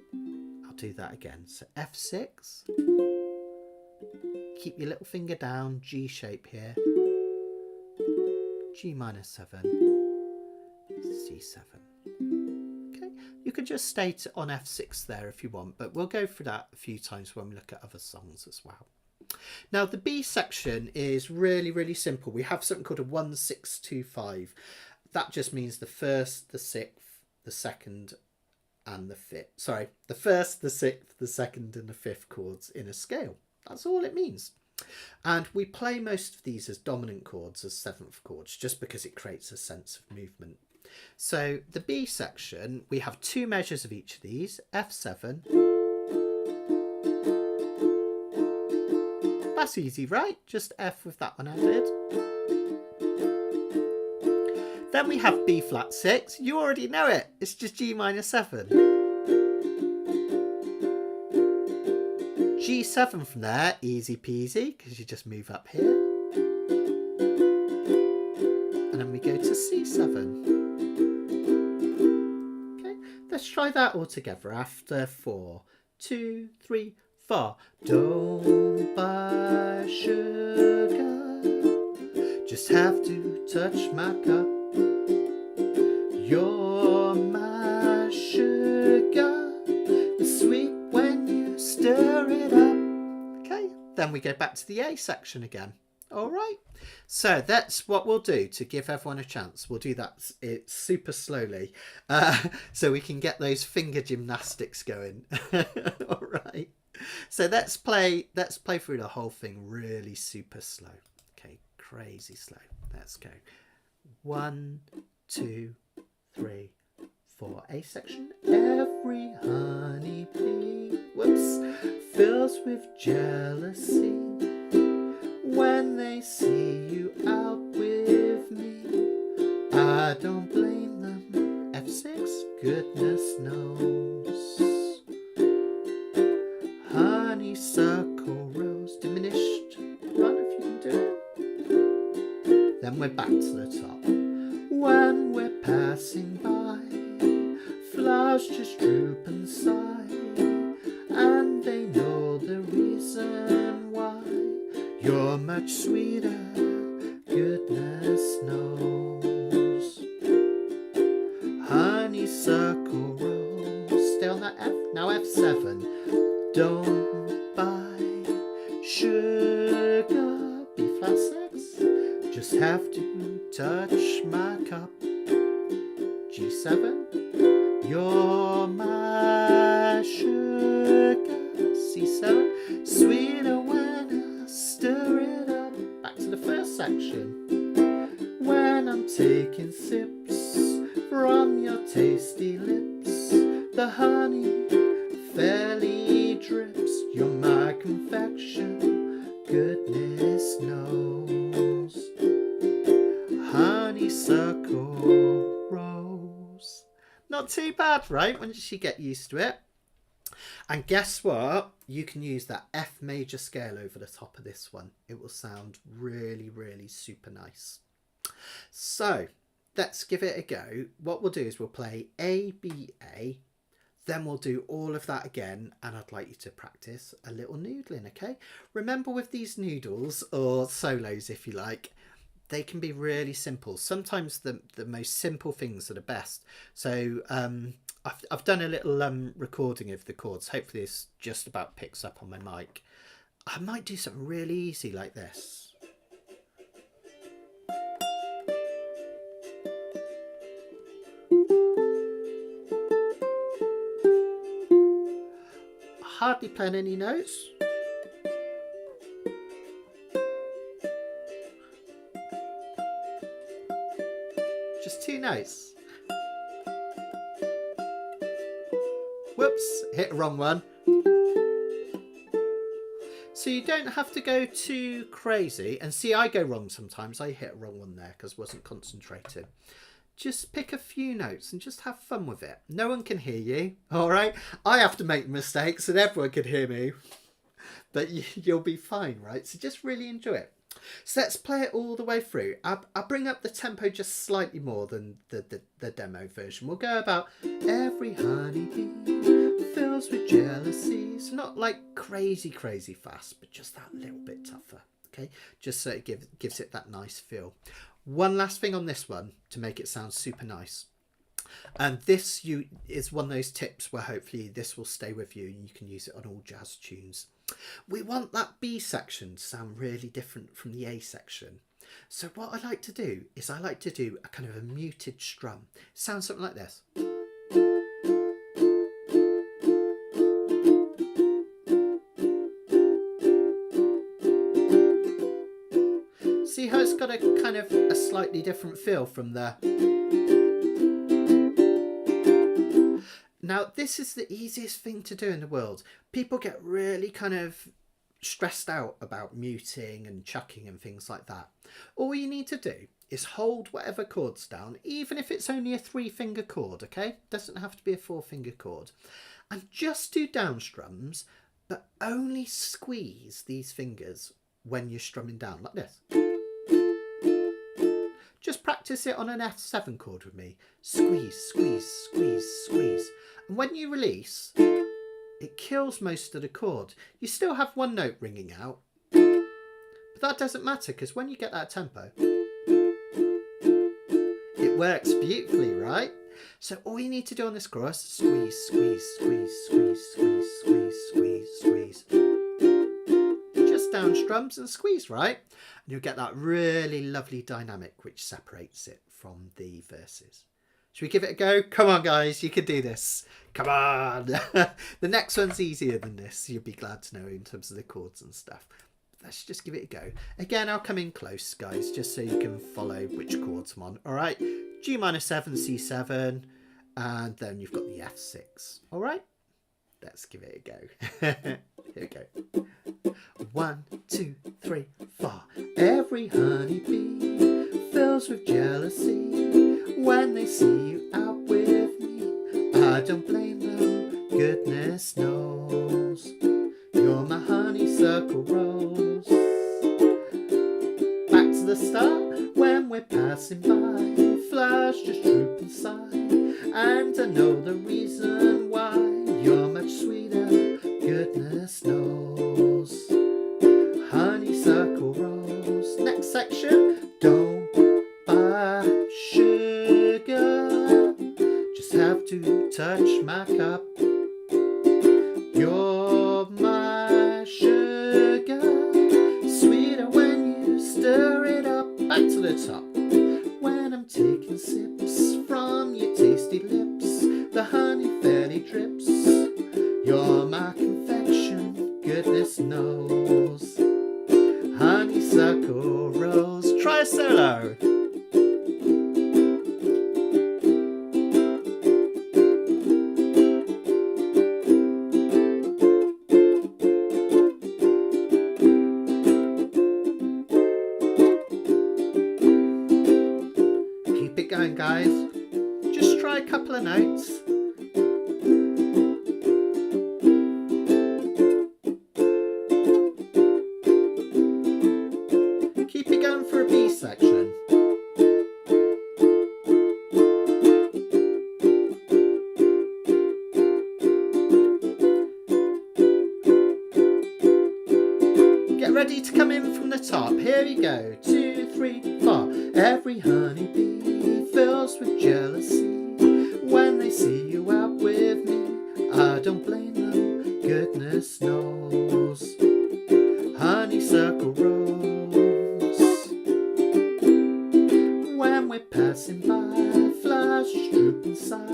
I'll do that again. So F6. Keep your little finger down, G shape here. G minor 7. C7. Okay, you can just stay on F6 there if you want, but we'll go through that a few times when we look at other songs as well. Now the B section is really, really simple. We have something called a 1-6-2-5. That just means the first, the sixth, the second and the fifth. Sorry, the first, the sixth, the second and the fifth chords in a scale. That's all it means. And we play most of these as dominant chords, as seventh chords, just because it creates a sense of movement. So the B section, we have 2 measures of each of these. F7. That's easy, right? Just F with that one added. Then we have B flat 6. You already know it. It's just G minor 7. G7 from there, easy peasy, because you just move up here. And then we go to C7. Okay, let's try that all together after 4, 2, 3, 4. Don't buy sugar, just have to touch my cup. You're my sugar, it's sweet when you stir it up. Okay, then we go back to the A section again. All right, so that's what we'll do to give everyone a chance. We'll do that super slowly so we can get those finger gymnastics going. All right, so let's play through the whole thing really super slow. Okay, crazy slow. Let's go. 1, 2, 3, 4. A section. Every honeybee, fills with jealousy when they see you out with me. I don't blame them. F6. Goodness knows. Honeysuckle rose. Diminished. Run if you can do it. Then we're back to the top. When we're passing by, flowers just droop and sigh, and they know the reason why. You're much sweeter, goodness knows. Honeysuckle rose. Stay on that F. Now F7. Don't buy sugar. B flat 6. Just have to touch my cup. G7. You're my sugar. C7. Sweeter when I stir it up. Back to the first section. When I'm taking sips from your tasty lips, the honey fairly drips. You're my confection, goodness knows. Honeysuckle rose. Not too bad, right? Once you get used to it. And guess what? You can use that F major scale over the top of this one. It will sound really, really super nice. So let's give it a go. What we'll do is we'll play A, B, A. Then we'll do all of that again, and I'd like you to practice a little noodling, okay? Remember, with these noodles, or solos if you like, they can be really simple. Sometimes the most simple things are the best. So I've done a little recording of the chords. Hopefully this just about picks up on my mic. I might do something really easy like this. Hardly playing any notes. Just 2 notes. Whoops, hit the wrong one. So you don't have to go too crazy. And see, I go wrong sometimes. I hit a wrong one there because I wasn't concentrating. Just pick a few notes and just have fun with it. No one can hear you, all right? I have to make mistakes and everyone can hear me. But you'll be fine, right? So just really enjoy it. So let's play it all the way through. I'll bring up the tempo just slightly more than the demo version. We'll go about every honeybee fills with jealousy. So not like crazy fast, but just that little bit tougher. Okay, just so it gives it that nice feel. One last thing on this one to make it sound super nice. And this is one of those tips where hopefully this will stay with you and you can use it on all jazz tunes. We want that B section to sound really different from the A section. So what I like to do is I like to do a kind of a muted strum. It sounds something like this. See how it's got a kind of a slightly different feel from the... Now, this is the easiest thing to do in the world. People get really kind of stressed out about muting and chucking and things like that. All you need to do is hold whatever chords down, even if it's only a 3-finger chord, okay? Doesn't have to be a 4-finger chord. And just do down strums, but only squeeze these fingers when you're strumming down, like this. Just practice it on an F7 chord with me. Squeeze, squeeze, squeeze, squeeze. And when you release, it kills most of the chord. You still have one note ringing out, but that doesn't matter because when you get that tempo, it works beautifully, right? So all you need to do on this chorus, squeeze, squeeze, squeeze, squeeze, squeeze, squeeze, squeeze, squeeze. Just down strums and squeeze, right? And you'll get that really lovely dynamic which separates it from the verses. Should we give it a go? Come on, guys, you can do this. Come on. The next one's easier than this. You'll be glad to know in terms of the chords and stuff. Let's just give it a go. Again, I'll come in close, guys, just so you can follow which chords I'm on. All right, G minor 7, C7, and then you've got the F6. All right, let's give it a go. Here we go. 1, 2, 3, 4. Every honeybee fills with jealousy when they see you out with me. I don't blame them, goodness knows. You're my honeysuckle rose. Back to the start, when we're passing by, flowers just droop and sigh. And I know the reason why. You're much sweeter, goodness knows. Honeysuckle rose. Next section. Don't buy sugar, just have to touch my cup. You're my sugar, sweeter when you stir it up. Back to the top. When I'm taking sips from your tasty lips, the honey fairly drips. You're my confection, goodness knows. Honeysuckle rose. Try a solo. Keep it going, guys. Just try a couple of notes. here we go. 2, 3, 4. Every honeybee fills with jealousy when they see you out with me. I don't blame them, goodness knows. Honeysuckle rose. When we're passing by, flushes droop inside,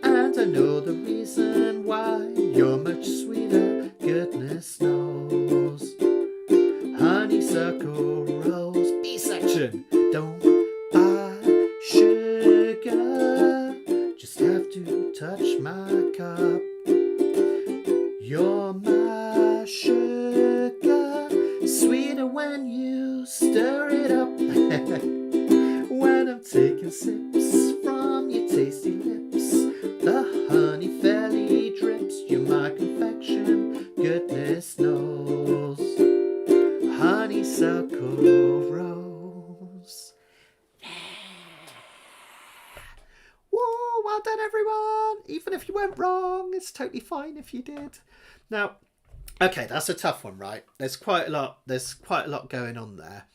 and I know the reason why. You're much sweeter, goodness knows. Honeysuckle rose. B section. Don't buy sugar, just have to touch my cup. You're my sugar, sweeter when you stir it up. When I'm taking sips from your tasty lips, the honey fairly drips. You're my confection, goodness knows. Honeysuckle rose. Yeah. Whoa, well done everyone. Even if you went wrong, it's totally fine if you did. Now, okay, that's a tough one, right? There's quite a lot going on there.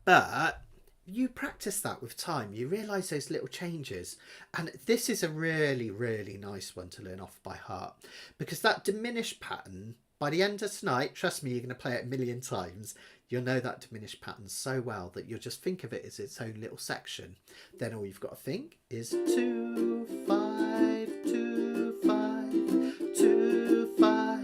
But you practice that with time. You realise those little changes. And this is a really, really nice one to learn off by heart. Because that diminished pattern, by the end of tonight, trust me, you're going to play it a million times. You'll know that diminished pattern so well that you'll just think of it as its own little section. Then all you've got to think is 2, 5, 2, 5, 2, 5,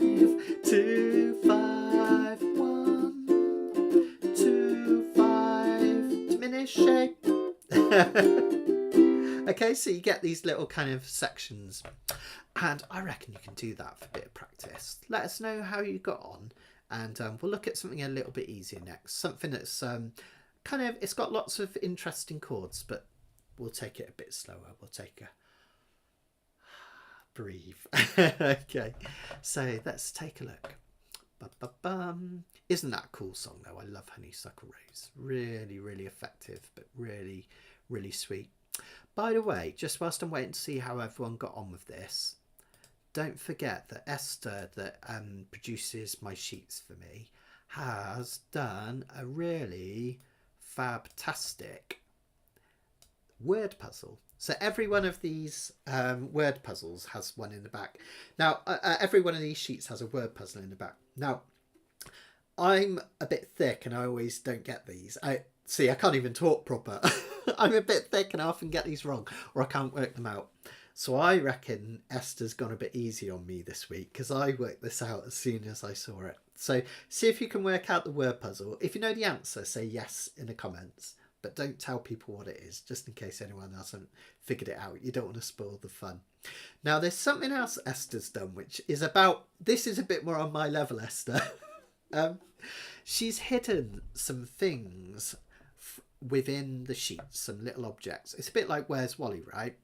2, 5, 1, 2, 5, diminished shape. Okay, so you get these little kind of sections. And I reckon you can do that for a bit of practice. Let us know how you got on. And we'll look at something a little bit easier next. Something that's kind of, it's got lots of interesting chords, but we'll take it a bit slower. We'll take a breathe. Okay, so let's take a look. Ba-ba-bum. Isn't that a cool song though? I love Honeysuckle Rose. Really, really effective, but really, really sweet. By the way, just whilst I'm waiting to see how everyone got on with this, don't forget that Esther, that produces my sheets for me, has done a really fantastic word puzzle. So every one of these word puzzles has one in the back. Now, every one of these sheets has a word puzzle in the back. Now, I'm a bit thick and I always don't get these. I can't even talk proper. I'm a bit thick and I often get these wrong, or I can't work them out. So I reckon Esther's gone a bit easy on me this week because I worked this out as soon as I saw it. So see if you can work out the word puzzle. If you know the answer, say yes in the comments, but don't tell people what it is, just in case anyone hasn't figured it out. You don't want to spoil the fun. Now there's something else Esther's done, which is about, this is a bit more on my level, Esther. She's hidden some things within the sheets, some little objects. It's a bit like Where's Wally, right?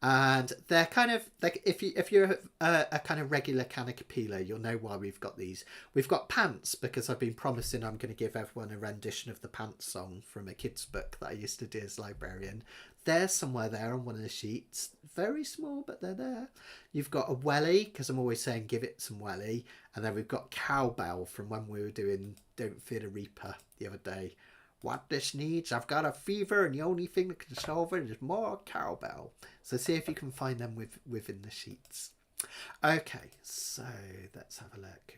And they're kind of like, if you're a kind of regular Kanikapila, you'll know why we've got these. We've got pants because I've been promising I'm going to give everyone a rendition of the Pants song from a kid's book that I used to do as librarian. They're somewhere there on one of the sheets. Very small, but they're there. You've got a welly, because I'm always saying give it some welly. And then we've got cowbell from when we were doing Don't Fear the Reaper the other day. What this needs, I've got a fever and the only thing that can solve it is more cowbell. So see if you can find them within the sheets. Okay, so let's have a look.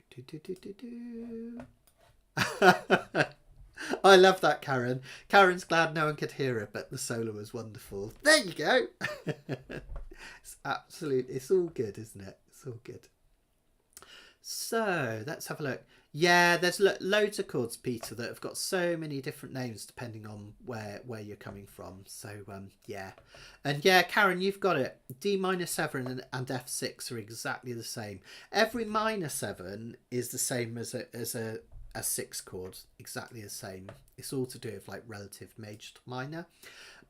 I love that, Karen. Karen's glad no one could hear her, but the solo was wonderful. There you go. It's all good, isn't it? It's all good. So let's have a look. Yeah, there's loads of chords, Peter, that have got so many different names depending on where you're coming from. So yeah, and yeah, Karen, you've got it. D minor 7 and F6 are exactly the same. Every minor 7 is the same as a 6 chord, exactly the same. It's all to do with like relative major to minor.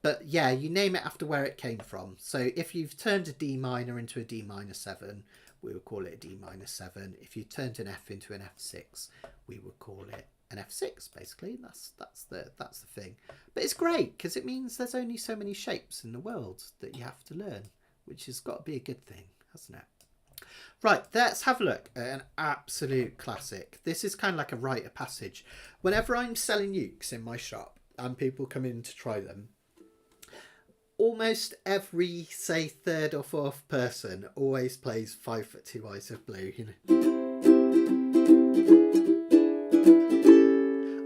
But yeah, you name it after where it came from. So if you've turned a D minor into a D minor 7, we would call it a D minor 7. If you turned an F into an F6, we would call it an F6. Basically, that's the thing. But it's great because it means there's only so many shapes in the world that you have to learn, which has got to be a good thing, hasn't it? Right, let's have a look at an absolute classic. This is kind of like a rite of passage. Whenever I'm selling ukes in my shop and people come in to try them, almost every, say, third or fourth person always plays 5 foot 2 Eyes of Blue. You know,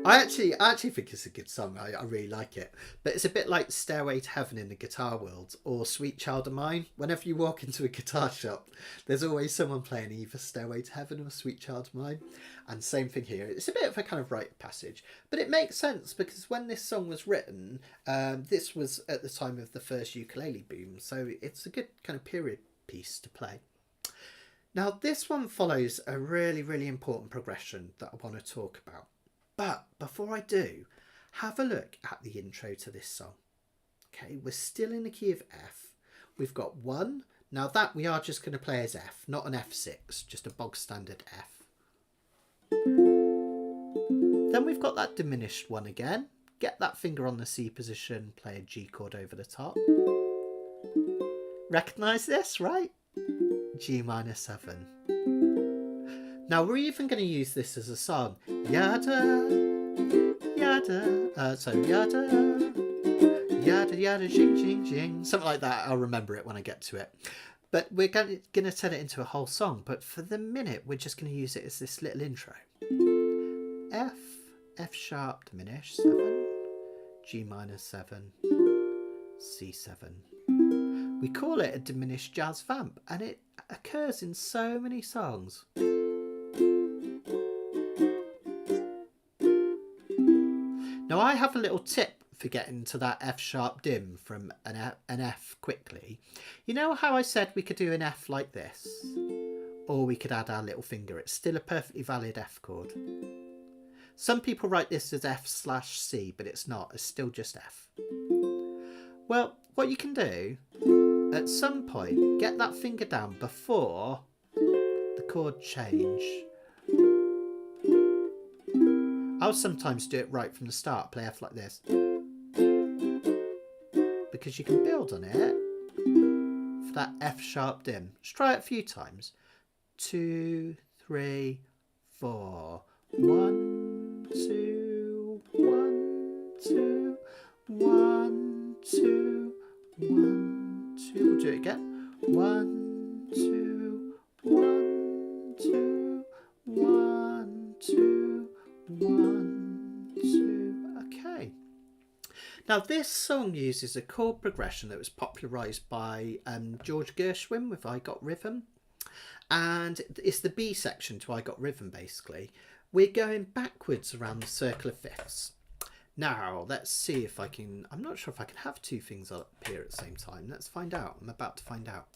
I actually think it's a good song. I really like it. But it's a bit like Stairway to Heaven in the guitar world, or Sweet Child of Mine. Whenever you walk into a guitar shop, there's always someone playing either Stairway to Heaven or Sweet Child of Mine. And same thing here. It's a bit of a kind of rite of passage. But it makes sense because when this song was written, this was at the time of the first ukulele boom. So it's a good kind of period piece to play. Now, this one follows a really, really important progression that I want to talk about. But before I do, have a look at the intro to this song. Okay, we're still in the key of F. We've got 1. Now that we are just going to play as F, not an F6, just a bog standard F. Then we've got that diminished 1 again. Get that finger on the C position, play a G chord over the top. Recognise this, right? G minor 7. Now we're even going to use this as a song. Yada, yada, yada, yada, yada, jing, jing, jing. Something like that. I'll remember it when I get to it. But we're going to turn it into a whole song. But for the minute, we're just going to use it as this little intro. F, F sharp diminished 7, G minor 7, C7. We call it a diminished jazz vamp, and it occurs in so many songs. Now I have a little tip for getting to that F sharp dim from an F quickly. You know how I said we could do an F like this? Or we could add our little finger. It's still a perfectly valid F chord. Some people write this as F/C, but it's not. It's still just F. Well, what you can do, at some point, get that finger down before the chord change. I'll sometimes do it right from the start, play F like this. Because you can build on it for that F sharp dim. Let's try it a few times. 2, 3, 4. 1, 2, 1, 2, 1, 2, 1, 2. We'll do it again. 1, 2, 1, 2, 1, 2, 1, 2. Okay. Now this song uses a chord progression that was popularised by George Gershwin with I Got Rhythm. And it's the B section to I Got Rhythm, basically. We're going backwards around the circle of fifths. Now, let's see if I can... I'm not sure if I can have two things up here at the same time. Let's find out. I'm about to find out.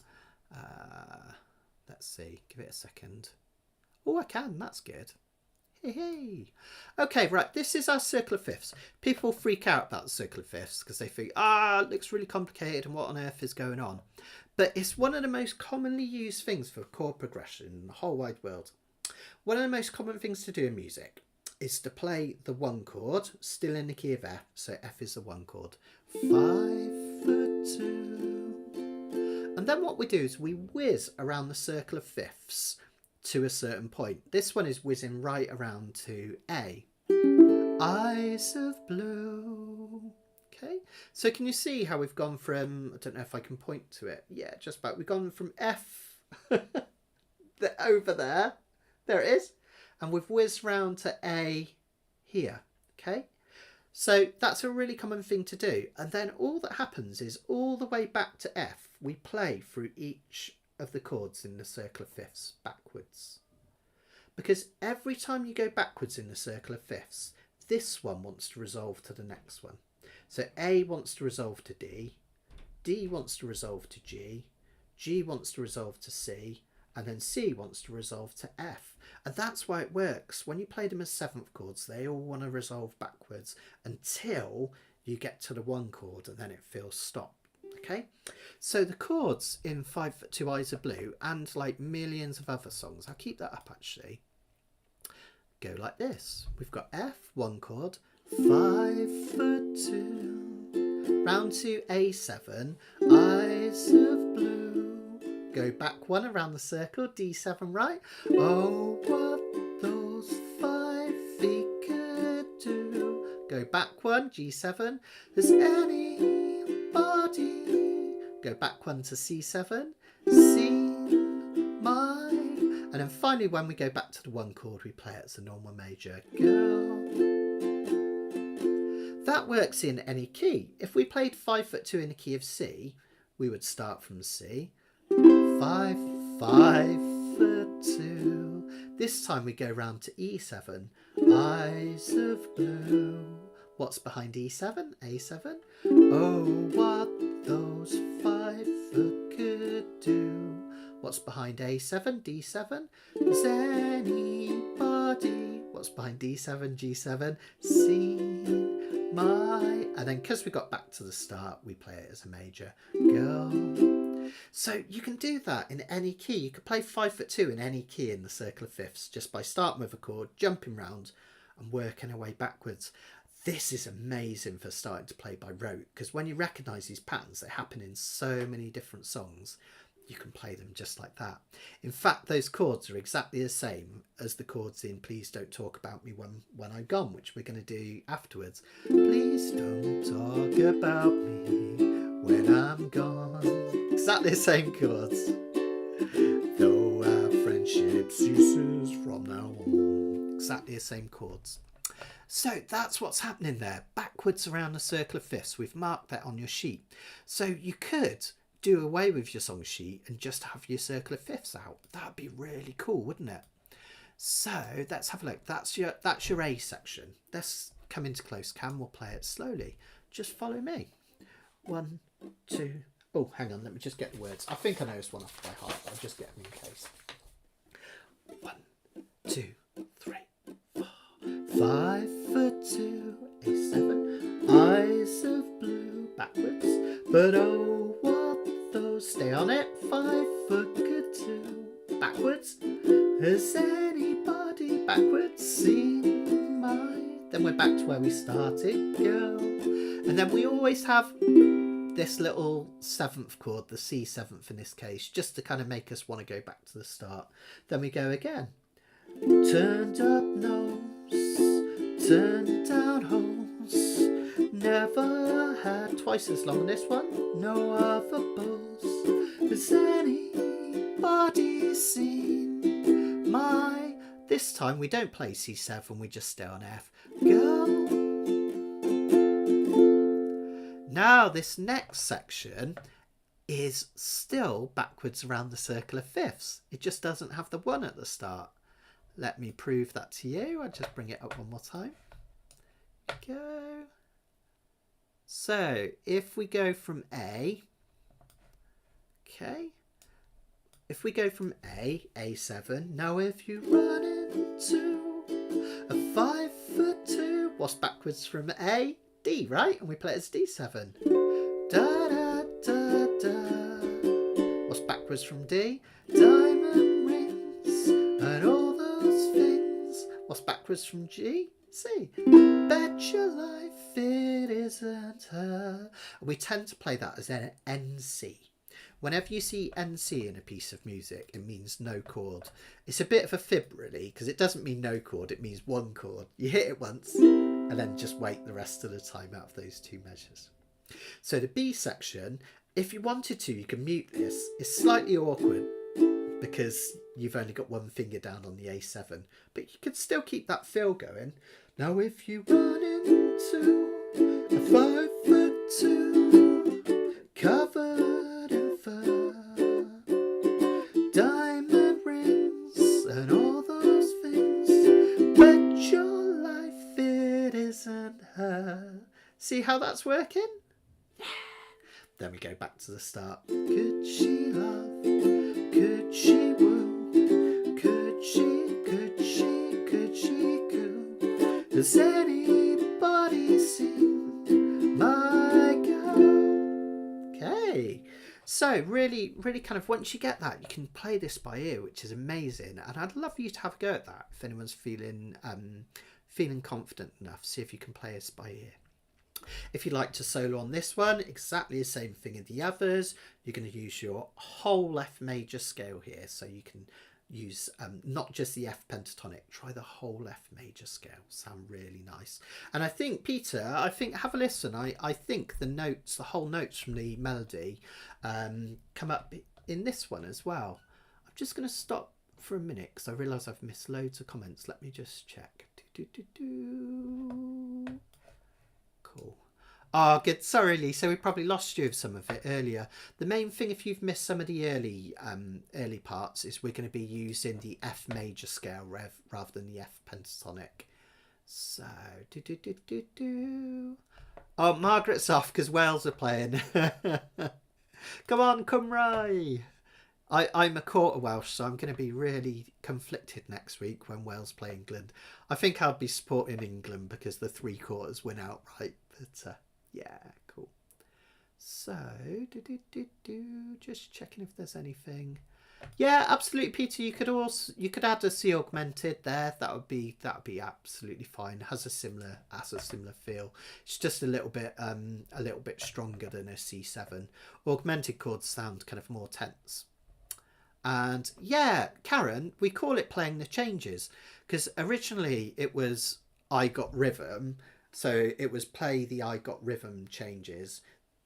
Let's see. Give it a second. Oh, I can. That's good. Hey. Okay, right. This is our circle of fifths. People freak out about the circle of fifths because they think, it looks really complicated and what on earth is going on? But it's one of the most commonly used things for chord progression in the whole wide world. One of the most common things to do in music is to play the 1 chord, still in the key of F, so F is the 1 chord. 5 for 2. And then what we do is we whiz around the circle of fifths to a certain point. This one is whizzing right around to A. Eyes of blue. Okay, so can you see how we've gone from, I don't know if I can point to it. Yeah, just about. We've gone from F over there. There it is. And we've whizzed round to A here. Okay, so that's a really common thing to do. And then all that happens is all the way back to F, we play through each of the chords in the circle of fifths backwards. Because every time you go backwards in the circle of fifths, this one wants to resolve to the next one. So A wants to resolve to D, D wants to resolve to G, G wants to resolve to C, and then C wants to resolve to F. And that's why it works. When you play them as 7th chords, they all want to resolve backwards until you get to the 1 chord and then it feels stop. Okay? So the chords in 5 for 2 Eyes of Blue and like millions of other songs, I'll keep that up actually, go like this. We've got F, 1 chord, 5 for 2, round to A7, eyes of blue, Go back one around the circle, D7 right. Oh, what those 5 feet could do. Go back one, G7. Has anybody? Go back one to C7. Seen my. And then finally, when we go back to the 1 chord, we play it as a normal major. Girl. That works in any key. If we played 5'2" in the key of C, we would start from C. 5, 5'2". This time we go round to E7. Eyes of blue. What's behind E7? A7. Oh, what those 5 foot could do. What's behind A7? D7. Is anybody? What's behind D7? G7. Seen my. And then because we got back to the start, we play it as a major. Girl. So you can do that in any key. You could play 5'2" in any key in the circle of fifths just by starting with a chord, jumping round and working our way backwards. This is amazing for starting to play by rote, because when you recognise these patterns, they happen in so many different songs. You can play them just like that. In fact, those chords are exactly the same as the chords in Please Don't Talk About Me When I'm Gone, which we're going to do afterwards. Please don't talk about me when I'm gone. Exactly the same chords. Though our friendship ceases from now on. Exactly the same chords. So that's what's happening there. Backwards around the circle of fifths. We've marked that on your sheet. So you could do away with your song sheet and just have your circle of fifths out. That'd be really cool, wouldn't it? So let's have a look. That's your A section. Let's come into close cam. We'll play it slowly. Just follow me. 1, 2. Oh, hang on. Let me just get the words. I think I know this one off by heart. I'll just get them in case. 1, 2, 3, 4. 5'2", A7. Eyes of blue backwards. But oh, what those. Stay on it. 5'2". Backwards. Has anybody backwards seen my. Then we're back to where we started, girl. And then we always have this little 7th chord, the C7th in this case, just to kind of make us want to go back to the start. Then we go again. Turned up nose, turned down hose. Never had twice as long on this one. No other bulls. Has anybody seen my. This time we don't play C7, we just stay on F. Girl. Now this next section is still backwards around the circle of fifths. It just doesn't have the 1 at the start. Let me prove that to you. I'll just bring it up one more time. Go. So if we go from A, okay. If we go from A, A7. Now if you run into a 5'2", what's backwards from A? D, right? And we play it as D7. Da da da da. What's backwards from D? Diamond rings and all those things. What's backwards from G? C. Bet your life it isn't her. And we tend to play that as an NC. Whenever you see NC in a piece of music, it means no chord. It's a bit of a fib, really, because it doesn't mean no chord, it means 1 chord. You hit it once, and then just wait the rest of the time out of those 2 measures. So the B section, if you wanted to, you can mute this. It's slightly awkward, because you've only got 1 finger down on the A7, but you can still keep that feel going. Now if you run into a 5'2", covered in fur, diamond rings and all those things, bet your life it isn't her. See how that's working? Yeah. Then we go back to the start. Could she love? Could she woo? Could she coo? Has anybody seen my girl? Okay. So really kind of once you get that, you can play this by ear, which is amazing. And I'd love you to have a go at that if anyone's feeling confident enough. See if you can play this by ear. If you'd like to solo on this one, exactly the same thing in the others. You're going to use your whole F major scale here, so you can use not just the F pentatonic, try the whole F major scale. Sound really nice. And I think, Peter, have a listen. I think the notes, the whole notes from the melody come up in this one as well. I'm just going to stop for a minute because I realise I've missed loads of comments. Let me just check. Cool. Oh, good. Sorry, Lee. So we probably lost you of some of it earlier. The main thing, if you've missed some of the early parts, is we're going to be using the F major scale rather than the F pentatonic. So, Oh, Margaret's off because Wales are playing. Come on, Cymru. I'm a quarter Welsh, so I'm going to be really conflicted next week when Wales play England. I think I'll be supporting England because the 3/4 win outright. But yeah, cool. So, just checking if there's anything. Yeah, absolutely, Peter. You could add a C augmented there. That would be absolutely fine. Has a similar feel. It's just a little bit stronger than a C7. Augmented chords sound kind of more tense. And yeah, Karen, we call it playing the changes because originally it was I got rhythm, so it was play the I got rhythm changes.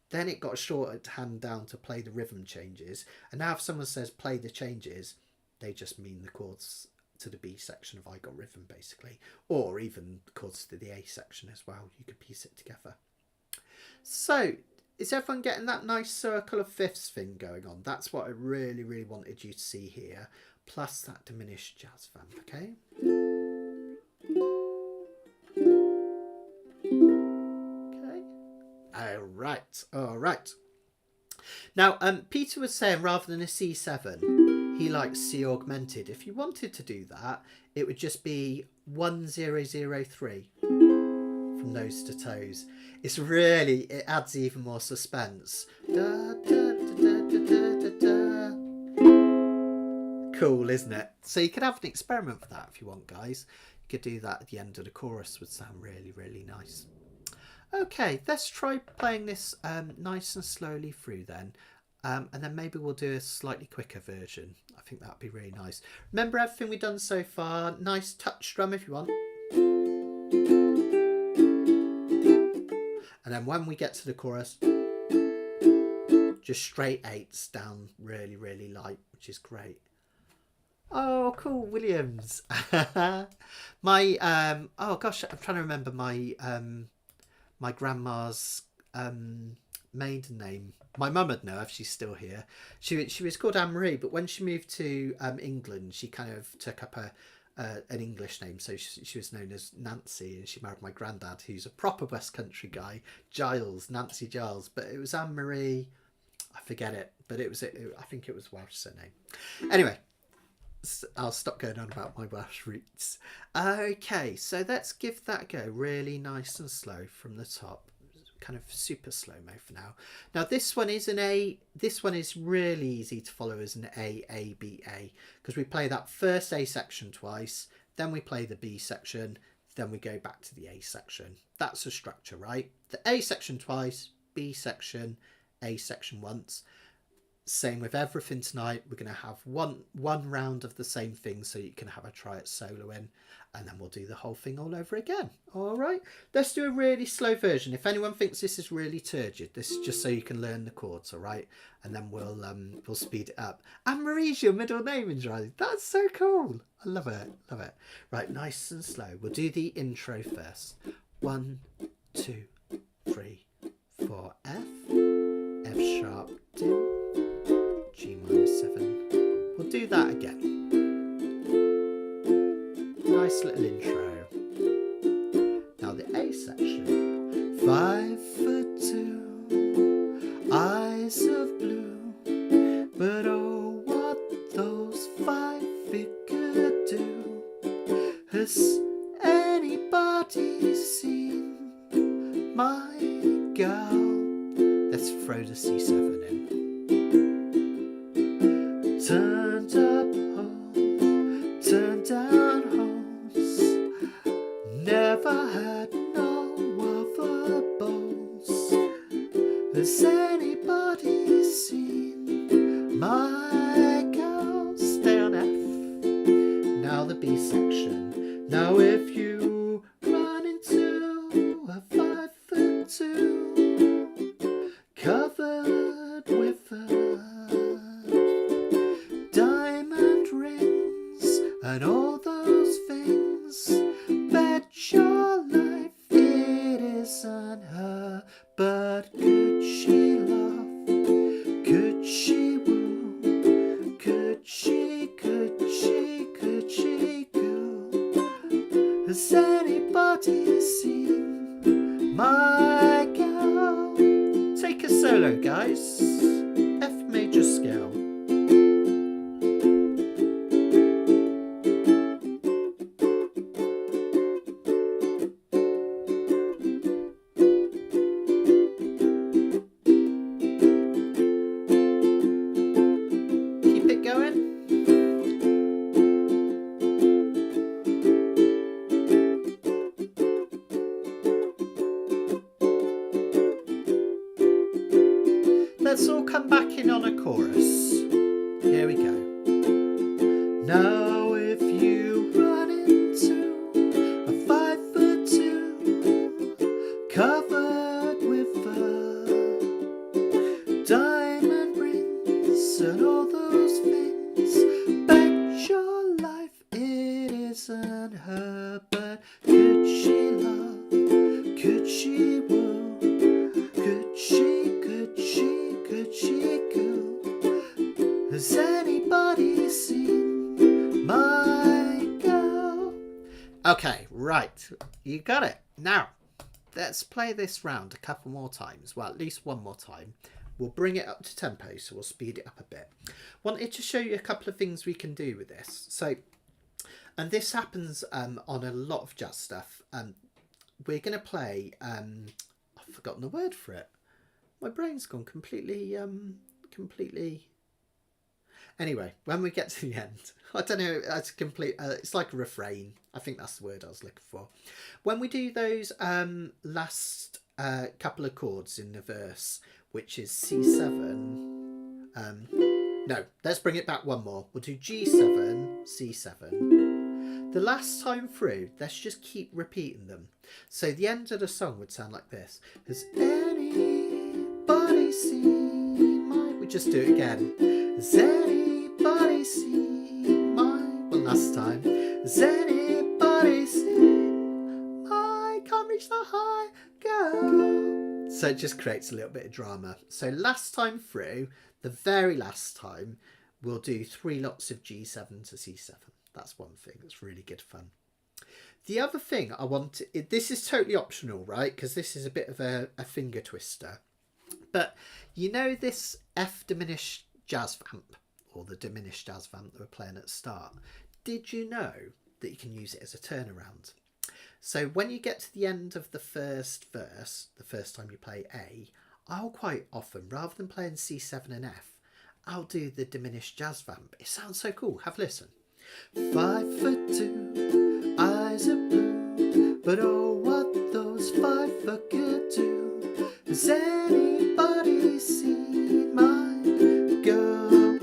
Then it got shorthand down to play the rhythm changes. And now if someone says play the changes, they just mean the chords to the B section of I got rhythm, basically. Or even the chords to the A section as well. You could piece it together. So, is everyone getting that nice circle of fifths thing going on? That's what I really, really wanted you to see here. Plus that diminished jazz vamp, okay? All right. Now, Peter was saying rather than a C7, he likes C augmented. If you wanted to do that, it would just be 1003 from nose to toes. It adds even more suspense. Da, da, da, da, da, da, da. Cool, isn't it? So you could have an experiment with that if you want, guys. You could do that at the end of the chorus. Would sound really, really nice. Okay, let's try playing this nice and slowly through then. And then maybe we'll do a slightly quicker version. I think that would be really nice. Remember everything we've done so far. Nice touch drum if you want. And then when we get to the chorus, just straight eights down really, really light, which is great. Oh, cool, Williams. My, oh gosh, I'm trying to remember my grandma's maiden name. My mum would know if she's still here. She was called Anne-Marie, but when she moved to England, she kind of took up an English name, so she was known as Nancy, and she married my granddad, who's a proper West Country guy, Nancy Giles. But it was Anne-Marie, I forget it, but I think it was Welsh surname. Anyway, I'll stop going on about my Welsh roots. Okay, so let's give that a go. Really nice and slow from the top. Kind of super slow-mo for now. Now this one is an A. This one is really easy to follow as an A, B, A. Because we play that first A section twice. Then we play the B section. Then we go back to the A section. That's the structure, right? The A section twice. B section. A section once. Same with everything tonight. We're going to have one round of the same thing, so you can have a try at soloing, and then we'll do the whole thing all over again. All right, let's do a really slow version. If anyone thinks this is really turgid, this is just so you can learn the chords, all right? And then we'll speed it up. Anne-Marie's your middle name, Andrew. That's so cool. I love it, love it. Right, nice and slow. We'll do the intro first. 1, 2, 3, 4. F sharp, dim. G minus 7. We'll do that again. Nice little intro. Now the A section. 5'2", eyes of blue, but oh, what those 5 feet could do. Has anybody seen my girl? Let's throw the C7 in. Turned up home, turned down homes, never had no other boat. Has anybody seen my girl? Stay on F. Now the B section. Now if you run into a 5'2", covered with diamond rings and all those things, bet your life it isn't her. But could she love? Could she woo? Could she goo? Has anybody seen my girl? Take a solo, guys. F major scale. Let's all come back in on a chorus. Here we go. Now if you run into a 5'2", covered with diamond rings and all those things, bet your life it isn't her. But could she love? Could she woo? Could she goo? Has anybody seen my girl? Okay, right. You got it. Now, let's play this round a couple more times. Well, at least one more time. We'll bring it up to tempo, so we'll speed it up a bit. Wanted to show you a couple of things we can do with this. So, and this happens on a lot of jazz stuff. We're going to play, I've forgotten the word for it. My brain's gone completely. Anyway, when we get to the end, I don't know, it's complete. It's like a refrain. I think that's the word I was looking for. When we do those last couple of chords in the verse, which is C7. No, let's bring it back one more. We'll do G7, C7. The last time through, let's just keep repeating them. So the end of the song would sound like this. Has anybody seen my... We just do it again. Has anybody seen my... One last time. Has anybody seen my... Can't reach the high girl. So it just creates a little bit of drama. So last time through, the very last time, we'll do 3 lots of G7 to C7. That's one thing that's really good fun. The other thing I want to... This is totally optional, right? Because this is a bit of a finger twister. But you know this F diminished jazz vamp, or the diminished jazz vamp that we're playing at the start? Did you know that you can use it as a turnaround? So when you get to the end of the first verse, the first time you play A, I'll quite often, rather than playing C7 and F, I'll do the diminished jazz vamp. It sounds so cool. Have a listen. 5'2", eyes are blue, but oh what those 5 could do. Has anybody seen my girl?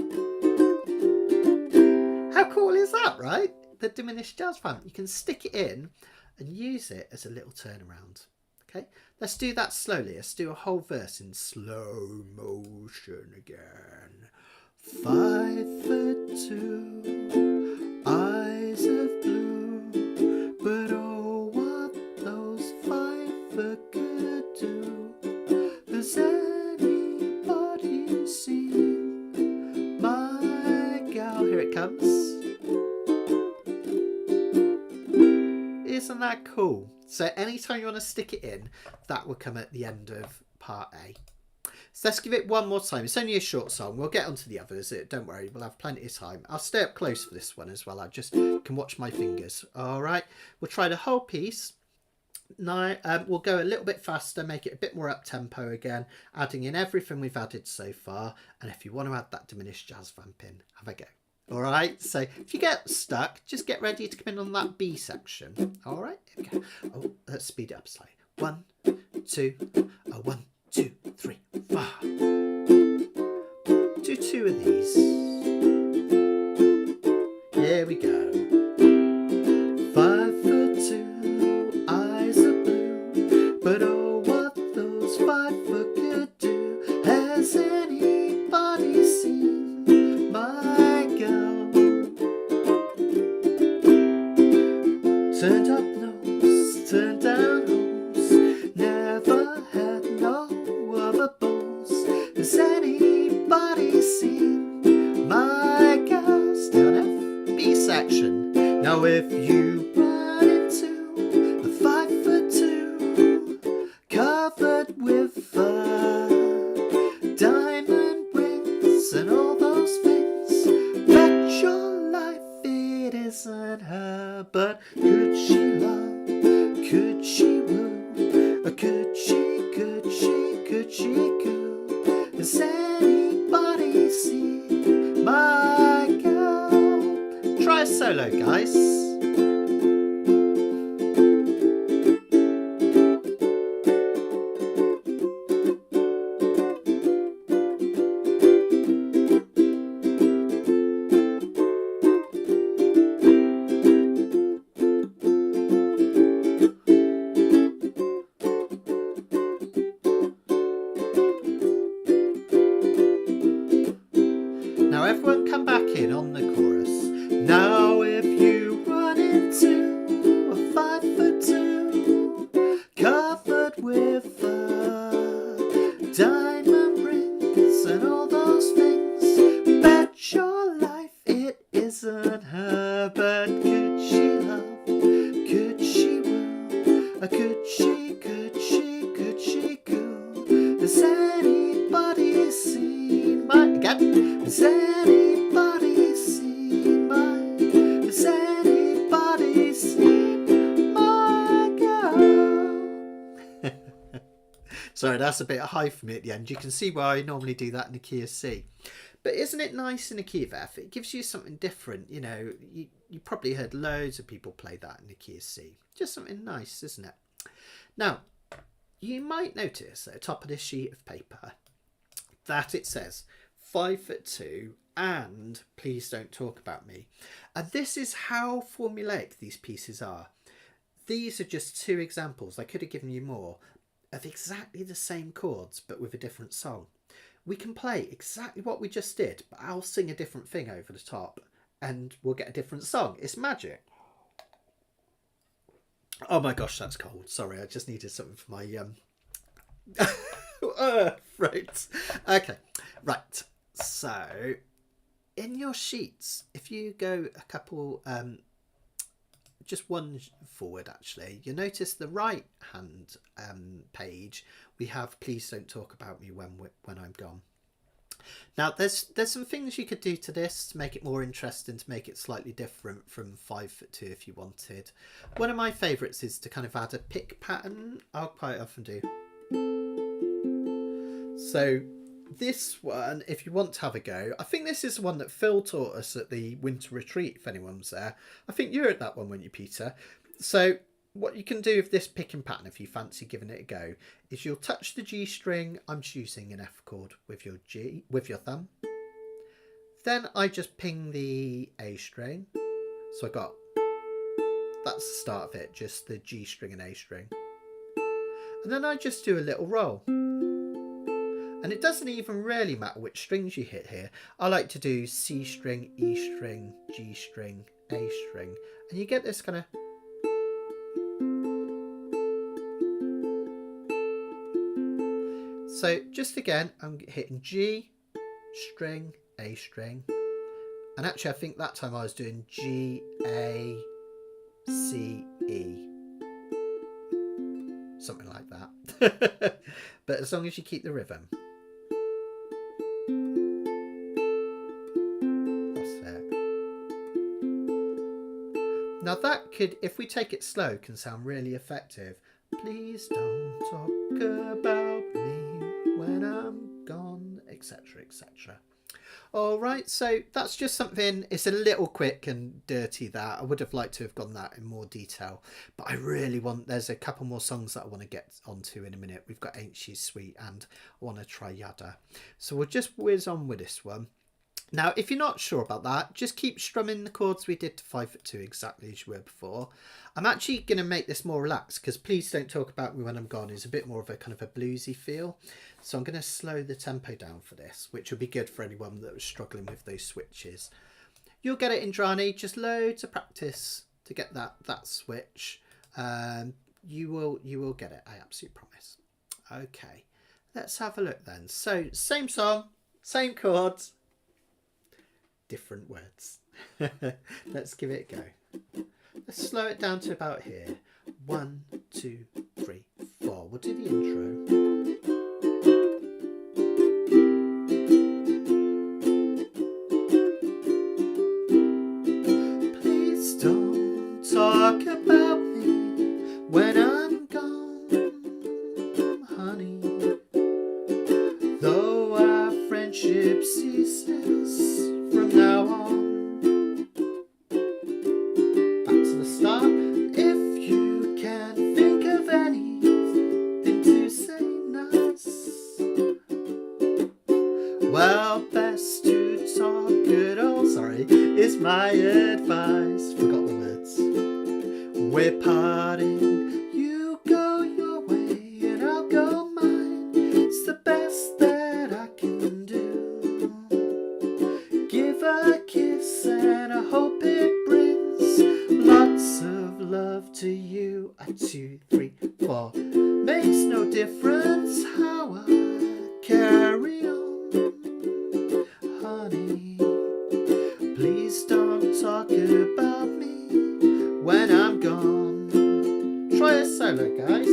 How cool is that, right? The diminished jazz vamp. You can stick it in and use it as a little turnaround. Okay, let's do that slowly. Let's do a whole verse in slow motion again. 5'2", eyes of blue, but oh what those 5 could do. Has anybody seen my gal? Here it comes. Isn't that cool? So anytime you want to stick it in, that will come at the end of part A. So let's give it one more time. It's only a short song. We'll get onto the others. Don't worry, we'll have plenty of time. I'll stay up close for this one as well. I just can watch my fingers. All right, we'll try the whole piece. Now we'll go a little bit faster, make it a bit more up tempo again, adding in everything we've added so far. And if you want to add that diminished jazz vamp in, have a go. All right, so if you get stuck, just get ready to come in on that B section. All right, here we go. Oh, let's speed it up slightly. 1, 2, 1, 2, 3, Now if you run into a 5'2", covered with fur, diamond rings and all those things, bet your life it isn't her. But could she love? Could she woo? Or could she coo? Has anybody seen my girl? Try a solo, guys. Now everyone come back in on the chorus. Now if you run into a 5'2", covered with fur, diamond rings and all those things, bet your life it isn't her. But could she love? Could she woo? Or could she coo? Has anybody seen my... Again. Has anybody seen my... Has anybody seen my girl? Sorry, that's a bit high for me at the end. You can see why I normally do that in the key of C. But isn't it nice in the key of F? It gives you something different. You know, you probably heard loads of people play that in the key of C. Just something nice, isn't it? Now, you might notice at the top of this sheet of paper that it says 5'2" and Please Don't Talk About Me. And this is how formulaic these pieces are. These are just two examples. I could have given you more of exactly the same chords but with a different song. We can play exactly what we just did, but I'll sing a different thing over the top and we'll get a different song. It's magic. Oh my gosh, that's cold. Sorry, I just needed something for my throat. Okay, right. So in your sheets, if you go a couple, just one forward actually, you'll notice the right hand page, we have Please Don't Talk About Me when I'm gone. Now there's some things you could do to this to make it more interesting, to make it slightly different from 5'2" if you wanted. One of my favourites is to kind of add a pick pattern. I'll quite often do. So this one, if you want to have a go, I think this is the one that Phil taught us at the winter retreat, if anyone was there. I think you were at that one, weren't you, Peter? So what you can do with this picking pattern, if you fancy giving it a go, is you'll touch the G string. I'm choosing an F chord with your thumb. Then I just ping the A string. So I got, that's the start of it, just the G string and A string. And then I just do a little roll. And it doesn't even really matter which strings you hit here. I like to do C string, E string, G string, A string. And you get this kind of... So just again, I'm hitting G, string, A string. And actually I think that time I was doing G, A, C, E. Something like that. But as long as you keep the rhythm. That's it. Now that could, if we take it slow, can sound really effective. Please don't talk about me when I'm gone, etc, etc. Alright, so that's just something, it's a little quick and dirty that. I would have liked to have gone that in more detail, but I really want, there's a couple more songs that I want to get onto in a minute. We've got Ain't She Sweet and I Want to Try Yada. So we'll just whiz on with this one. Now, if you're not sure about that, just keep strumming the chords we did to 5'2", exactly as you were before. I'm actually going to make this more relaxed because Please Don't Talk About Me When I'm Gone is a bit more of a kind of a bluesy feel. So I'm going to slow the tempo down for this, which will be good for anyone that was struggling with those switches. You'll get it in Drani, just loads of practice to get that switch. You will get it, I absolutely promise. Okay, let's have a look then. So same song, same chords, different words. Let's give it a go. Let's slow it down to about here. 1, 2, 3, 4. We'll do the intro. Please don't talk about me when I'm gone, honey. Though our friendship ceases from now on. Back to the start. If you can think of anything to say nice, well, best to talk good old sorry is my advice. Forgot the words. We're parting. You go your way and I'll go mine. It's the best that I can do. Give a kiss and I hope it brings lots of love to you. 2, 3, 4. Makes no difference how I carry on, honey. Please don't talk about me when I'm gone. Try a solo, guys.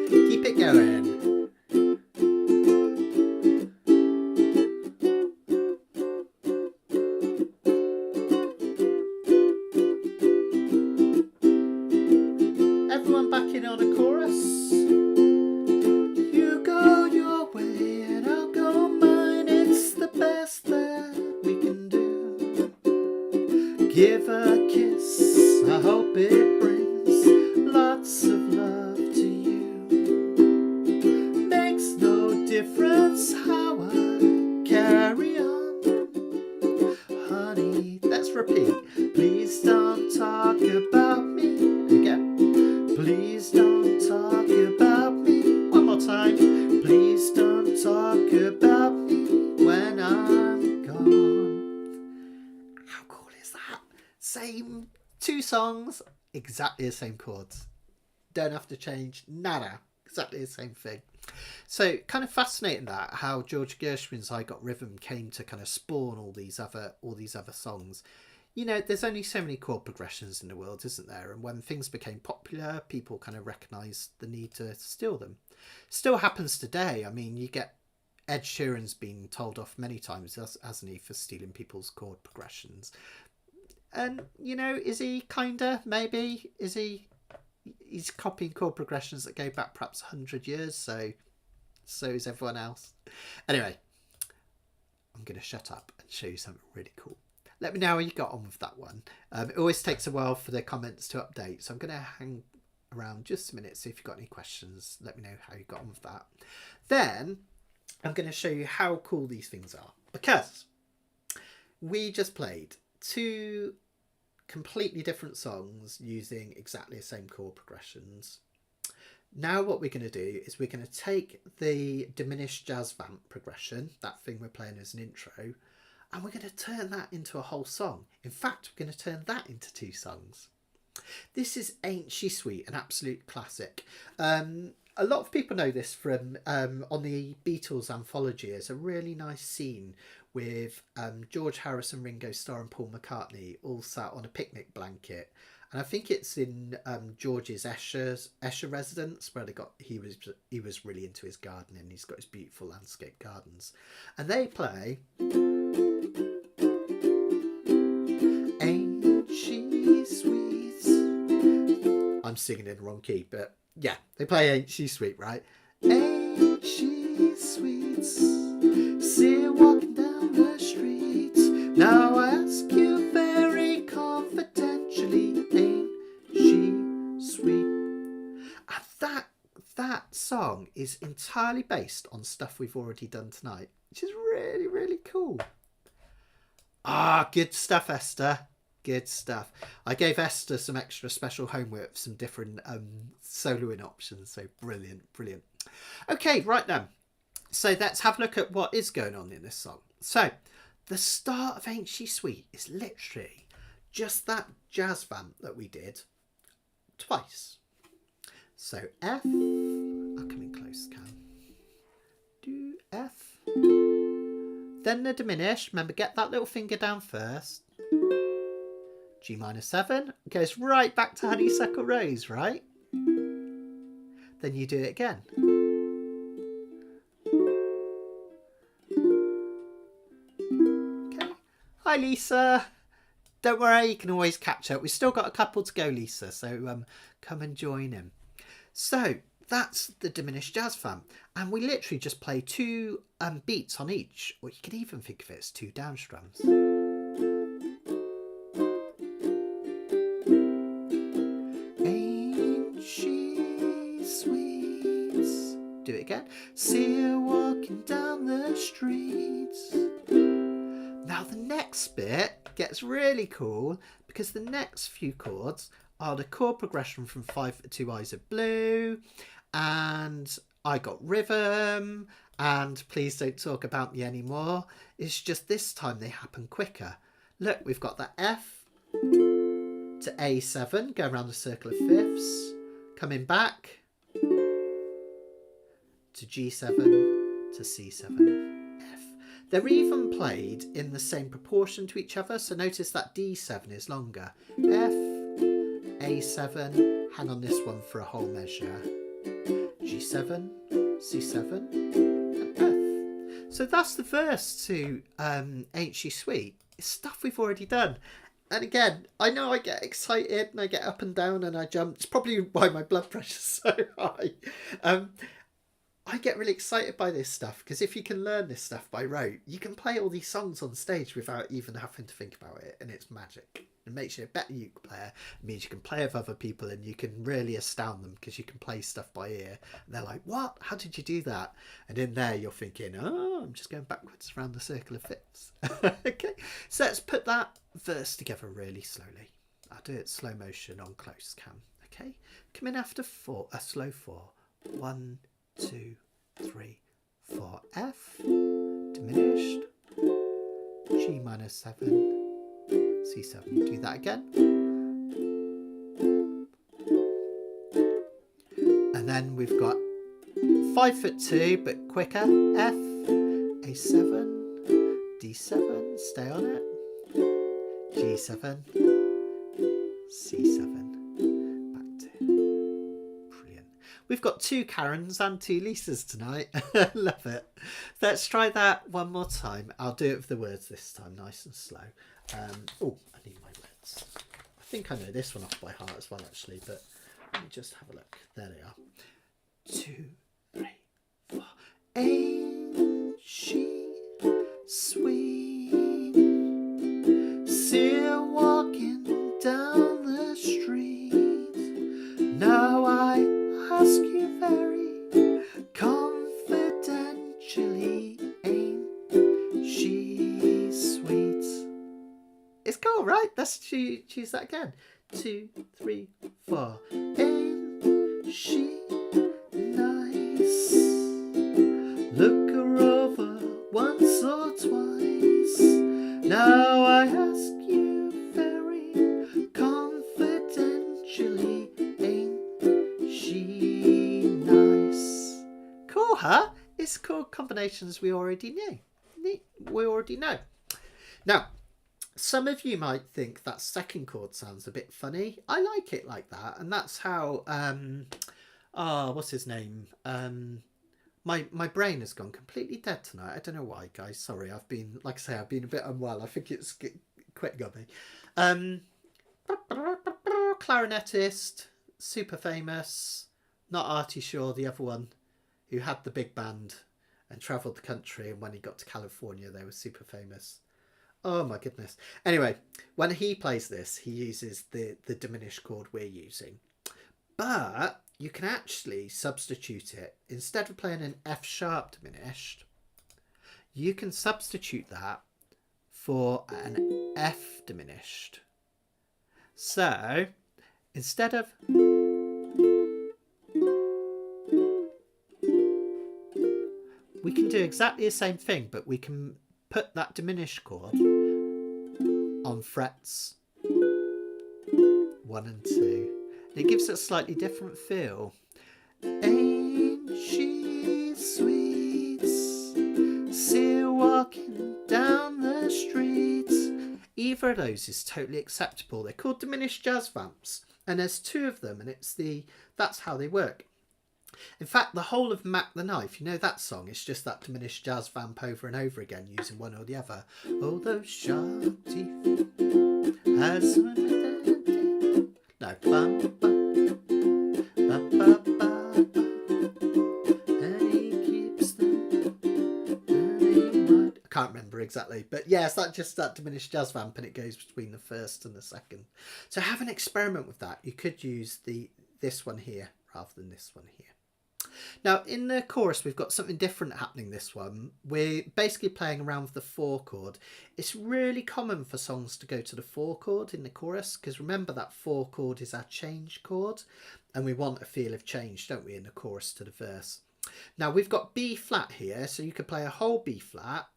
Keep it going. Everyone back in on a chorus. You go your way and I'll go mine. It's the best that we can do. Give a kiss, I hope it brings lots of love to you. Makes no difference how I carry on, honey. Let's repeat. Please don't talk about me again. Please don't talk about me. One more time. Please don't talk about me when I'm gone. How cool is that? Same 2 songs, exactly the same chords. Don't have to change nada. Exactly the same thing. So kind of fascinating that how George Gershwin's I Got Rhythm came to kind of spawn all these other songs. You know, there's only so many chord progressions in the world, isn't there? And when things became popular, people kind of recognised the need to steal them. Still happens today. I mean, you get Ed Sheeran's been told off many times, hasn't he, for stealing people's chord progressions. And, you know, is he kinda, maybe? He's copying chord progressions that go back perhaps 100 years, so is everyone else. Anyway, I'm going to shut up and show you something really cool. Let me know how you got on with that one. It always takes a while for the comments to update, so I'm going to hang around just a minute, see if you've got any questions. Let me know how you got on with that. Then I'm going to show you how cool these things are, because we just played 2 completely different songs using exactly the same chord progressions. Now what we're going to do is we're going to take the diminished jazz vamp progression, that thing we're playing as an intro, and we're going to turn that into a whole song. In fact, we're going to turn that into 2 songs. This is Ain't She Sweet, an absolute classic. A lot of people know this from on the Beatles anthology. It's a really nice scene with George Harrison, Ringo Starr and Paul McCartney all sat on a picnic blanket. And I think it's in George's Esher residence, where he was really into his gardening. He's got his beautiful landscape gardens. And they play Ain't She Sweet. I'm singing in the wrong key, but yeah, they play Ain't She Sweet, right? Ain't she sweet? See her walking down the street. Now I ask you very confidentially, ain't she sweet? And that song is entirely based on stuff we've already done tonight, which is really, really cool. Good stuff, Esther. Good stuff. I gave Esther some extra special homework, some different soloing options. So brilliant. Okay, right then. So let's have a look at what is going on in this song. So the start of Ain't She Sweet is literally just that jazz vamp that we did twice. So F, I'll come in close, Cam. Do F. Then the diminished. Remember, get that little finger down first. G minor 7 goes right back to Honeysuckle Rose, right? Then you do it again. Okay. Hi, Lisa. Don't worry, you can always catch up. We've still got a couple to go, Lisa, so come and join in. So that's the diminished jazz vamp, and we literally just play 2 beats on each, or you could even think of it as 2 down strums. Ain't she sweet? Do it again. See her walking down the streets. Now the next bit gets really cool because the next few chords are the chord progression from 5 for 2 Eyes of Blue, and I Got Rhythm, and Please Don't Talk About Me Anymore. It's just this time they happen quicker. Look, we've got that F to A7, go around the circle of fifths, coming back to G7 to C7, F. They're even played in the same proportion to each other, so notice that D7 is longer. F, A7, hang on this one for a whole measure. G7, C7, and F. So that's the verse to Ain't She Sweet. It's stuff we've already done. And again, I know I get excited and I get up and down and I jump. It's probably why my blood pressure's so high. I get really excited by this stuff because if you can learn this stuff by rote, you can play all these songs on stage without even having to think about it, and it's magic. It makes you a better uke player. It means you can play with other people and you can really astound them because you can play stuff by ear. And they're like, what? How did you do that? And in there you're thinking, oh, I'm just going backwards around the circle of fifths. Okay, so let's put that verse together really slowly. I'll do it slow motion on close cam. Okay, come in after 4, a slow 4. 1, 2, 3, 4. F, diminished, G minor 7, C7. Do that again. And then we've got 5 for 2, but quicker. F, A7, D7, stay on it. G7, C7. We've got 2 Karens and 2 Lisas tonight. Love it. Let's try that one more time. I'll do it with the words this time, nice and slow. Oh, I need my words. I think I know this one off by heart as well, actually, but let me just have a look. There they are. 2, 3, 4. Ain't she sweet? See her walking down the street. Now I ask you very confidentially, ain't she sweet? It's cool, right? Let's choose that again. 2, 3, 4. Ain't she nice? Look her over once or twice. Now I ask you very confidentially, ain't she nice? Cool, huh? It's called combinations we already knew. We already know. Now, some of you might think that second chord sounds a bit funny. I like it like that, and that's how what's his name? My brain has gone completely dead tonight. I don't know why, guys. Sorry, I've been, like I say, I've been a bit unwell. I think it's quitting on me. Clarinetist, super famous, not Artie Shaw, the other one, who had the big band and travelled the country, and when he got to California, they were super famous. Oh my goodness. Anyway, when he plays this, he uses the diminished chord we're using. But you can actually substitute it. Instead of playing an F sharp diminished, you can substitute that for an F diminished. So instead of we can do exactly the same thing, but we can put that diminished chord on frets 1 and 2. And it gives it a slightly different feel. Ain't she sweet? See her walking down the street. Either of those is totally acceptable. They're called diminished jazz vamps, and there's 2 of them, and that's how they work. In fact, the whole of Mac the Knife, you know that song, it's just that diminished jazz vamp over and over again using one or the other. Oh, those sharp teeth has no, bum, bum, bum, bum, bum, and he keeps them, I can't remember exactly, but yes, that's just that diminished jazz vamp, and it goes between the first and the second. So have an experiment with that. You could use this one here rather than this one here. Now in the chorus we've got something different happening this one. We're basically playing around with the 4 chord. It's really common for songs to go to the 4 chord in the chorus, because remember that 4 chord is our change chord, and we want a feel of change, don't we, in the chorus to the verse. Now we've got B flat here, so you could play a whole B flat,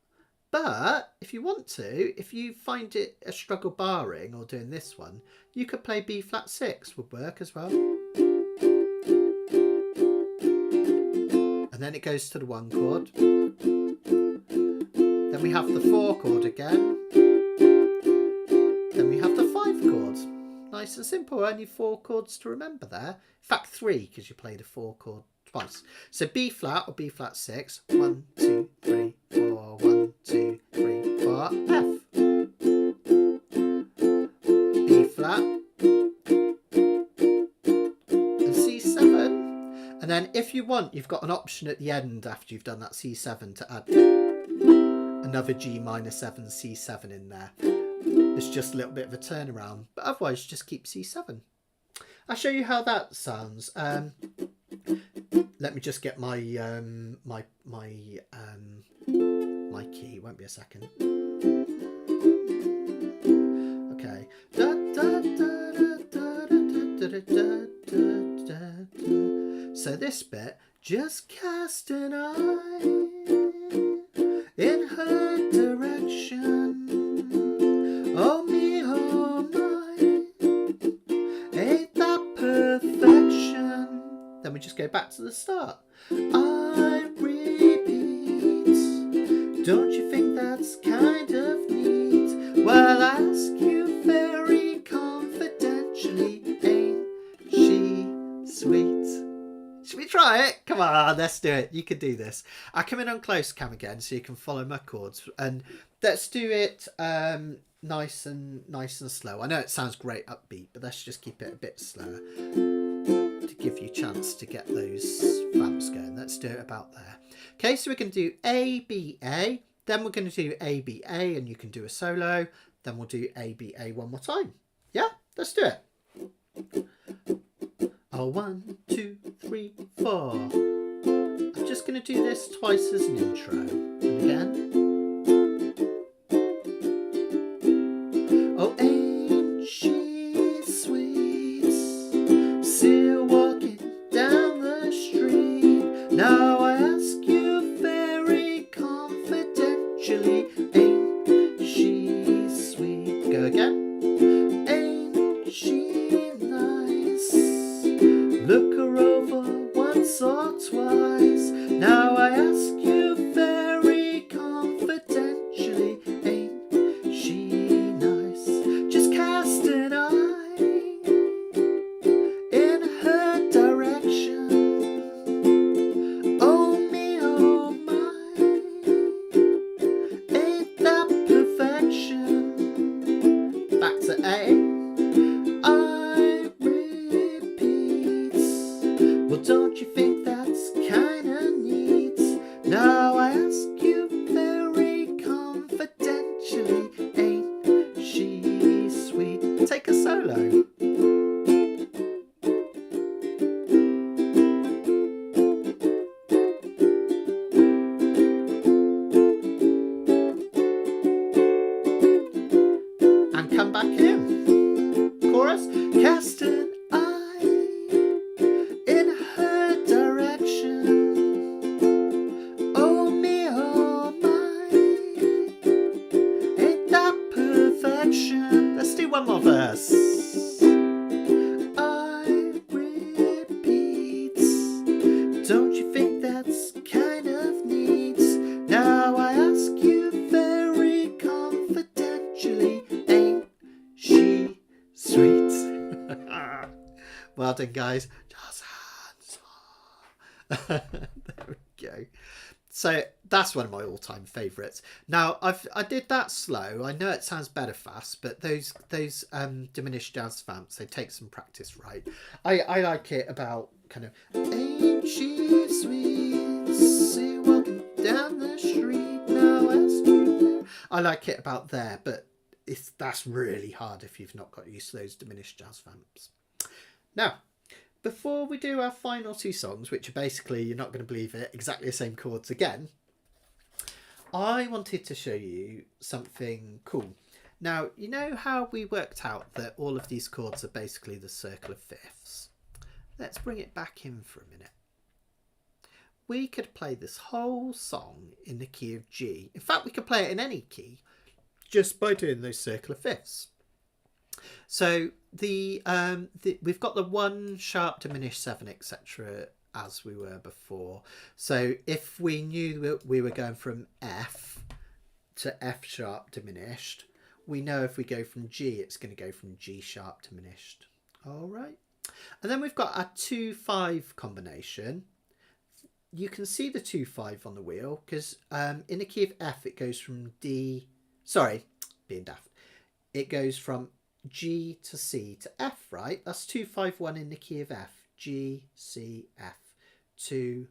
but if you want to, if you find it a struggle barring or doing this one, you could play B flat 6, would work as well. And then it goes to the 1 chord. Then we have the 4 chord again. Then we have the 5 chord. Nice and simple, only 4 chords to remember there. In fact 3, because you play the 4 chord twice. So B flat or B flat 6. 1, 2, 3, 4. 1, 2, 3, 4. F. B flat. And C7. And then if you want, you've got an option at the end after you've done that C7 to add another G minor 7 C7 in there. It's just a little bit of a turnaround, but otherwise just keep C7. I'll show you how that sounds. Let me just get my my key. Won't be a second. Okay. So this bit, just cast an eye in her direction. Oh me, oh my, ain't that perfection? Then we just go back to the start. I repeat, don't you think that's kind of neat? Well, I'll ask you very confidentially, ain't she sweet? Should we try it? Come on, let's do it. You can do this. I'll come in on close cam again so you can follow my chords, and let's do it nice and slow. I know it sounds great upbeat, but let's just keep it a bit slower to give you a chance to get those vamps going. Let's do it about there. Okay, so we can do A, B, A. Then we're going to do A, B, A, and you can do a solo. Then we'll do A, B, A one more time. Yeah, let's do it. Oh, 1, 2, 3, 4. I'm just going to do this twice as an intro. And again. Oh, ain't she sweet? See her walking down the street. Now I ask you very confidentially, ain't she sweet? Go again. Ain't she nice? Look her over once or twice. Now I ask you very done, guys. Just hands. There we go. So that's one of my all-time favourites. Now I did that slow. I know it sounds better fast, but those diminished jazz vamps, they take some practice, right? I like it about kind of, ain't she sweet, see walking down the street now as you. I like it about there, but that's really hard if you've not got used to those diminished jazz vamps. Now, before we do our final two songs, which are basically, you're not going to believe it, exactly the same chords again, I wanted to show you something cool. Now, you know how we worked out that all of these chords are basically the circle of fifths? Let's bring it back in for a minute. We could play this whole song in the key of G. In fact, we could play it in any key just by doing those circle of fifths. So we've got the 1 sharp diminished 7, etc., as we were before. So if we knew we were going from F to F sharp diminished, we know if we go from G, it's going to go from G sharp diminished. All right. And then we've got our 2-5 combination. You can see the 2-5 on the wheel because in the key of F, it goes from D. Sorry, being daft. It goes from G to C to F, right? That's 2-5-1 in the key of F. G, C, F. 2-5-1.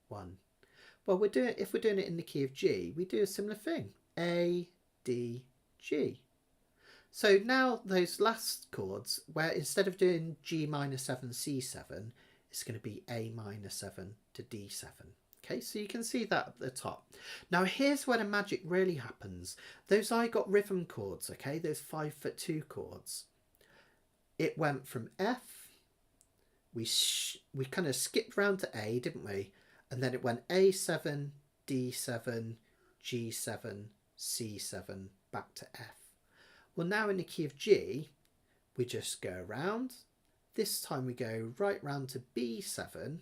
Well, if we're doing it in the key of G, we do a similar thing. A, D, G. So now those last chords, where instead of doing G minor 7, C7, it's going to be A minor 7 to D7. Okay, so you can see that at the top. Now here's where the magic really happens. Those I got rhythm chords, okay, those 5-2 chords. It went from F, we kind of skipped round to A, didn't we? And then it went A7, D7, G7, C7, back to F. Well, now in the key of G, we just go around. This time we go right round to B7.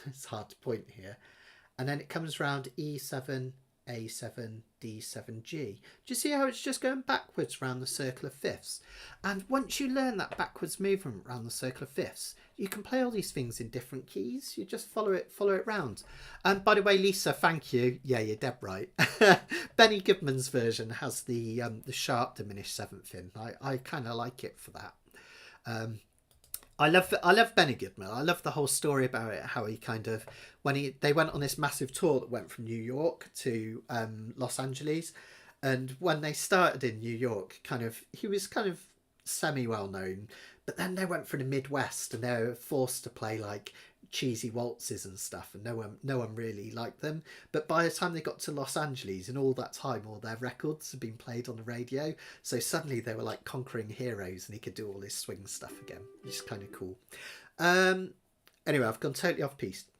It's hard to point here. And then it comes round E7, A7, D7, G. Do you see how it's just going backwards round the circle of fifths? And once you learn that backwards movement round the circle of fifths, you can play all these things in different keys. You just follow it round. And by the way, Lisa, thank you. Yeah, you're dead right. Benny Goodman's version has the sharp diminished 7th in. I kind of like it for that. I love Benny Goodman. I love the whole story about it. How he kind of, they went on this massive tour that went from New York to Los Angeles, and when they started in New York, he was kind of semi well known, but then they went for the Midwest and they were forced to play like cheesy waltzes and stuff, and no one really liked them. But by the time they got to Los Angeles, in all that time, all their records had been played on the radio, so suddenly they were like conquering heroes, and he could do all his swing stuff again, which is kind of cool. Anyway, I've gone totally off piste.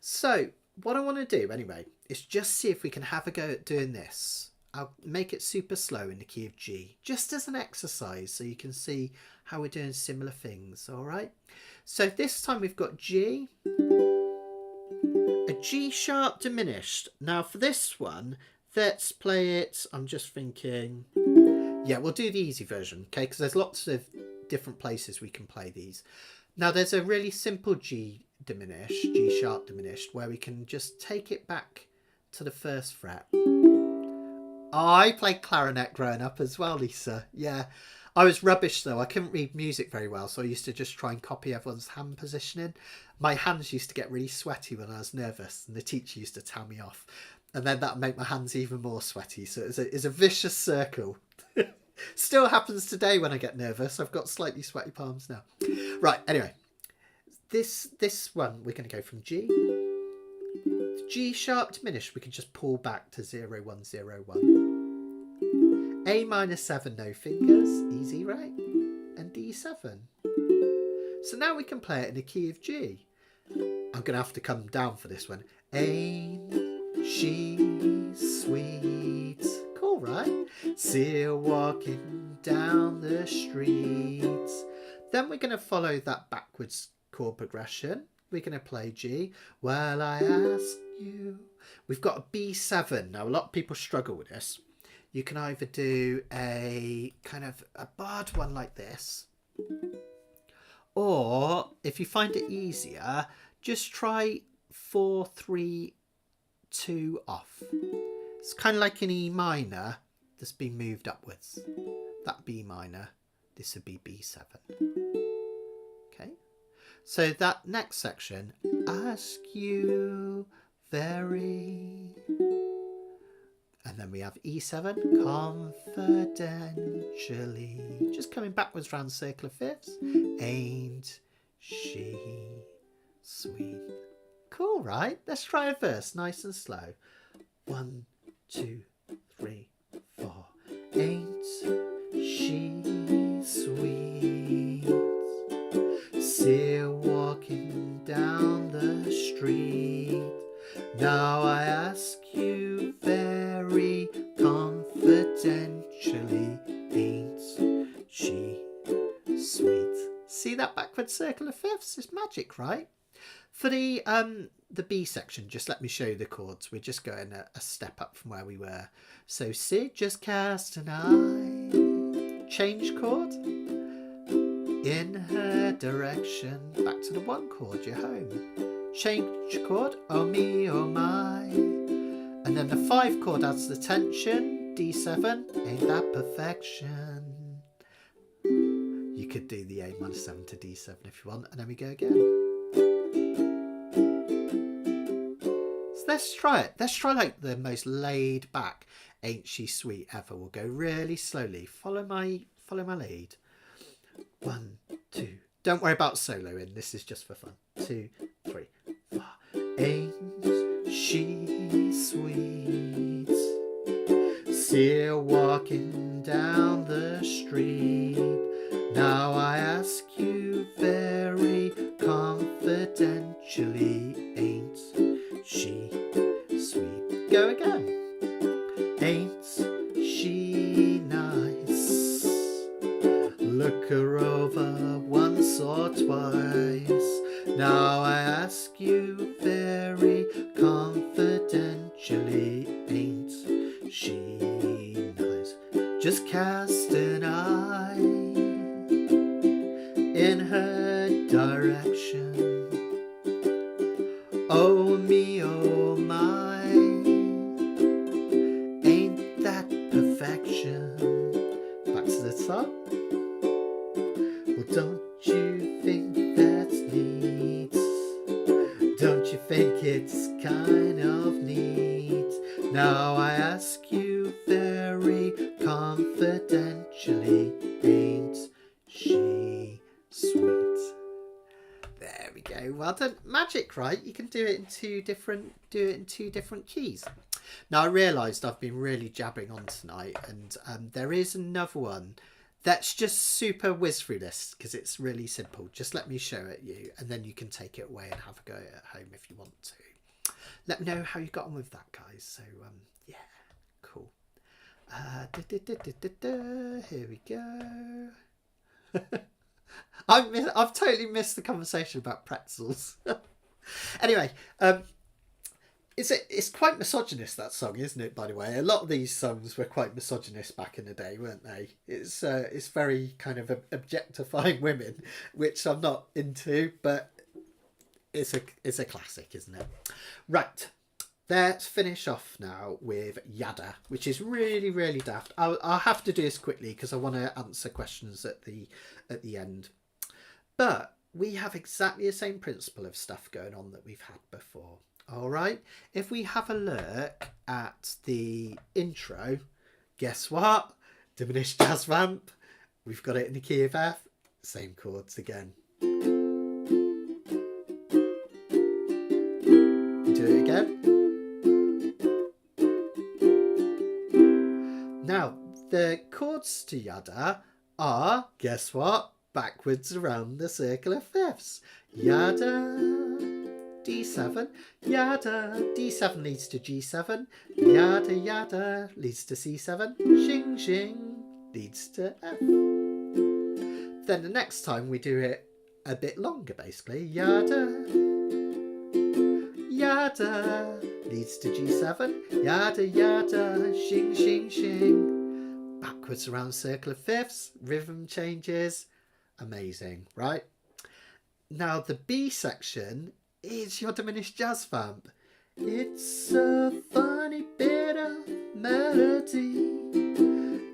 So what I want to do anyway is just see if we can have a go at doing this. I'll make it super slow in the key of G, just as an exercise, so you can see how we're doing similar things. All right, so this time we've got G, a G sharp diminished. Now for this one, let's play it, I'm just thinking, yeah, we'll do the easy version, okay, because there's lots of different places we can play these. Now there's a really simple G diminished, G sharp diminished, where we can just take it back to the 1st fret. I played clarinet growing up as well, Lisa. Yeah, I was rubbish though. I couldn't read music very well, so I used to just try and copy everyone's hand positioning. My hands used to get really sweaty when I was nervous, and the teacher used to tell me off, and then that would make my hands even more sweaty. So it's a vicious circle. Still happens today when I get nervous. I've got slightly sweaty palms now. Right, anyway, this one we're going to go from G. G sharp diminished, we can just pull back to 0 1 0 1. A minor 7, no fingers, easy, right? And D7. So now we can play it in the key of G. I'm gonna have to come down for this one. Ain't she sweet? Cool, right? See her walking down the streets. Then we're gonna follow that backwards chord progression. We're going to play G. Well, I ask you. We've got a B7. Now, a lot of people struggle with this. You can either do a kind of a barred one like this, Or if you find it easier, just try 4, 3, 2 off. It's kind of like an E minor that's been moved upwards. That B minor, this would be B7. Okay, so that next section, ask you very, and then we have E7, confidentially, just coming backwards round the circle of fifths. Ain't she sweet? Cool, right? Let's try a verse, nice and slow. 1, 2, 3, 4. Ain't she sweet? See her walking down the street. Now I ask you very confidentially, ain't she sweet? See that backward circle of fifths? It's magic, right? For the B section, just let me show you the chords. We're just going a step up from where we were. So Sid just cast an eye, change chord, in her direction, back to the 1 chord, you're home. Change chord, oh me, oh my. And then the 5 chord adds the tension, D7, ain't that perfection. You could do the A minor 7 to D7 if you want, and then we go again. So let's try it. Let's try like the most laid back Ain't She Sweet ever. We'll go really slowly. Follow my lead. 1, 2. Don't worry about soloing. This is just for fun. 2, 3, 4. Ain't she sweet? See her walking down the street. Now I ask you very confidentially, ain't she sweet? Go again. Ain't she nice? Look her over once or twice. Now I ask you very confidentially, ain't she nice? Just cast an eye in her direction. Oh me, oh my, ain't that perfection? Back to the top. Well, don't you think that's neat? Don't you think it's kind of neat? Now I ask you very confidentially, ain't she sweet? There we go. Well done. Magic, right? You can do it in two different keys. Now I realised I've been really jabbering on tonight, and there is another one that's just super whiz through this because it's really simple. Just let me show it you, and then you can take it away and have a go at home if you want to. Let me know how you got on with that, guys. So yeah, cool. Here we go. I've totally missed the conversation about pretzels. Anyway, it's quite misogynist, that song, isn't it? By the way, a lot of these songs were quite misogynist back in the day, weren't they? It's very kind of objectifying women, which I'm not into, but it's a classic, isn't it? Right. Let's finish off now with Yada, which is really, really daft. I'll have to do this quickly because I want to answer questions at the end. But we have exactly the same principle of stuff going on that we've had before. All right. If we have a look at the intro, guess what? Diminished jazz vamp. We've got it in the key of F. Same chords again. Do it again. Now, the chords to Yada are, guess what? Backwards around the circle of fifths. Yada, D7, Yada, D7 leads to G7, Yada, Yada leads to C7, Shing, Shing leads to F. Then the next time we do it a bit longer, basically. Yada, Yada leads to G7, Yada, Yada, Shing, Shing, Shing. Backwards around circle of fifths, rhythm changes. Amazing, right? Now the B section is your diminished jazz vamp. It's a funny bit of melody.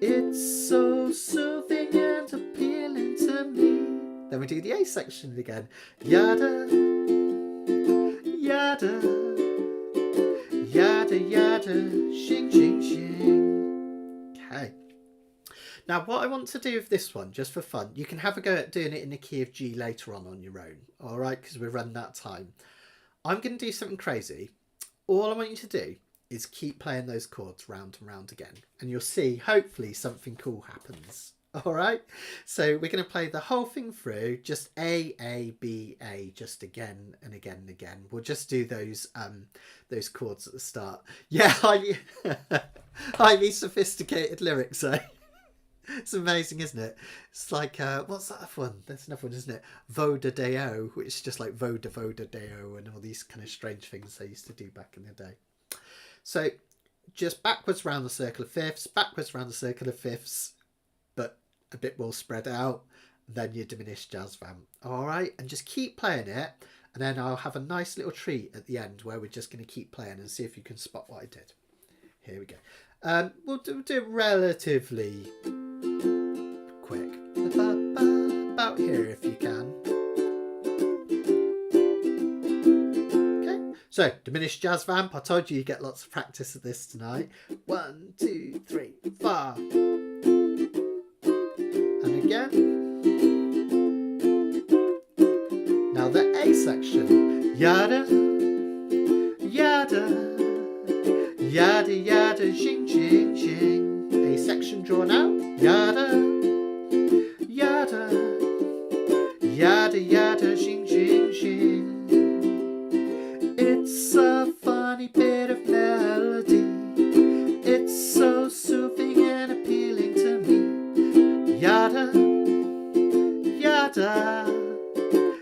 It's so soothing and appealing to me. Then we do the A section again. Yada, yada, yada, yada, shing, shing, shing. Okay. Now, what I want to do with this one, just for fun, you can have a go at doing it in the key of G later on your own, all right? Because we've run that time. I'm going to do something crazy. All I want you to do is keep playing those chords round and round again. And you'll see, hopefully, something cool happens. All right? So we're going to play the whole thing through, just A, B, A, just again and again and again. We'll just do those chords at the start. Yeah, highly sophisticated lyrics, eh? It's amazing, isn't it? It's like, what's that other one? There's another one, isn't it? Voda Deo, which is just like Voda Deo and all these kind of strange things they used to do back in the day. So just backwards round the circle of fifths, backwards round the circle of fifths, but a bit more spread out, then your diminished jazz vamp. All right, and just keep playing it, and then I'll have a nice little treat at the end where we're just going to keep playing and see if you can spot what I did. Here we go. We'll do it relatively quick. About here if you can. Okay, so diminished jazz vamp. I told you get lots of practice at this tonight. 1, 2, 3, 4. And again. Now the A section. Yada, yada. Yada yada shing shing shing. A section drawn out. Yada yada yada yada shing shing shing. It's a funny bit of melody. It's so soothing and appealing to me. Yada yada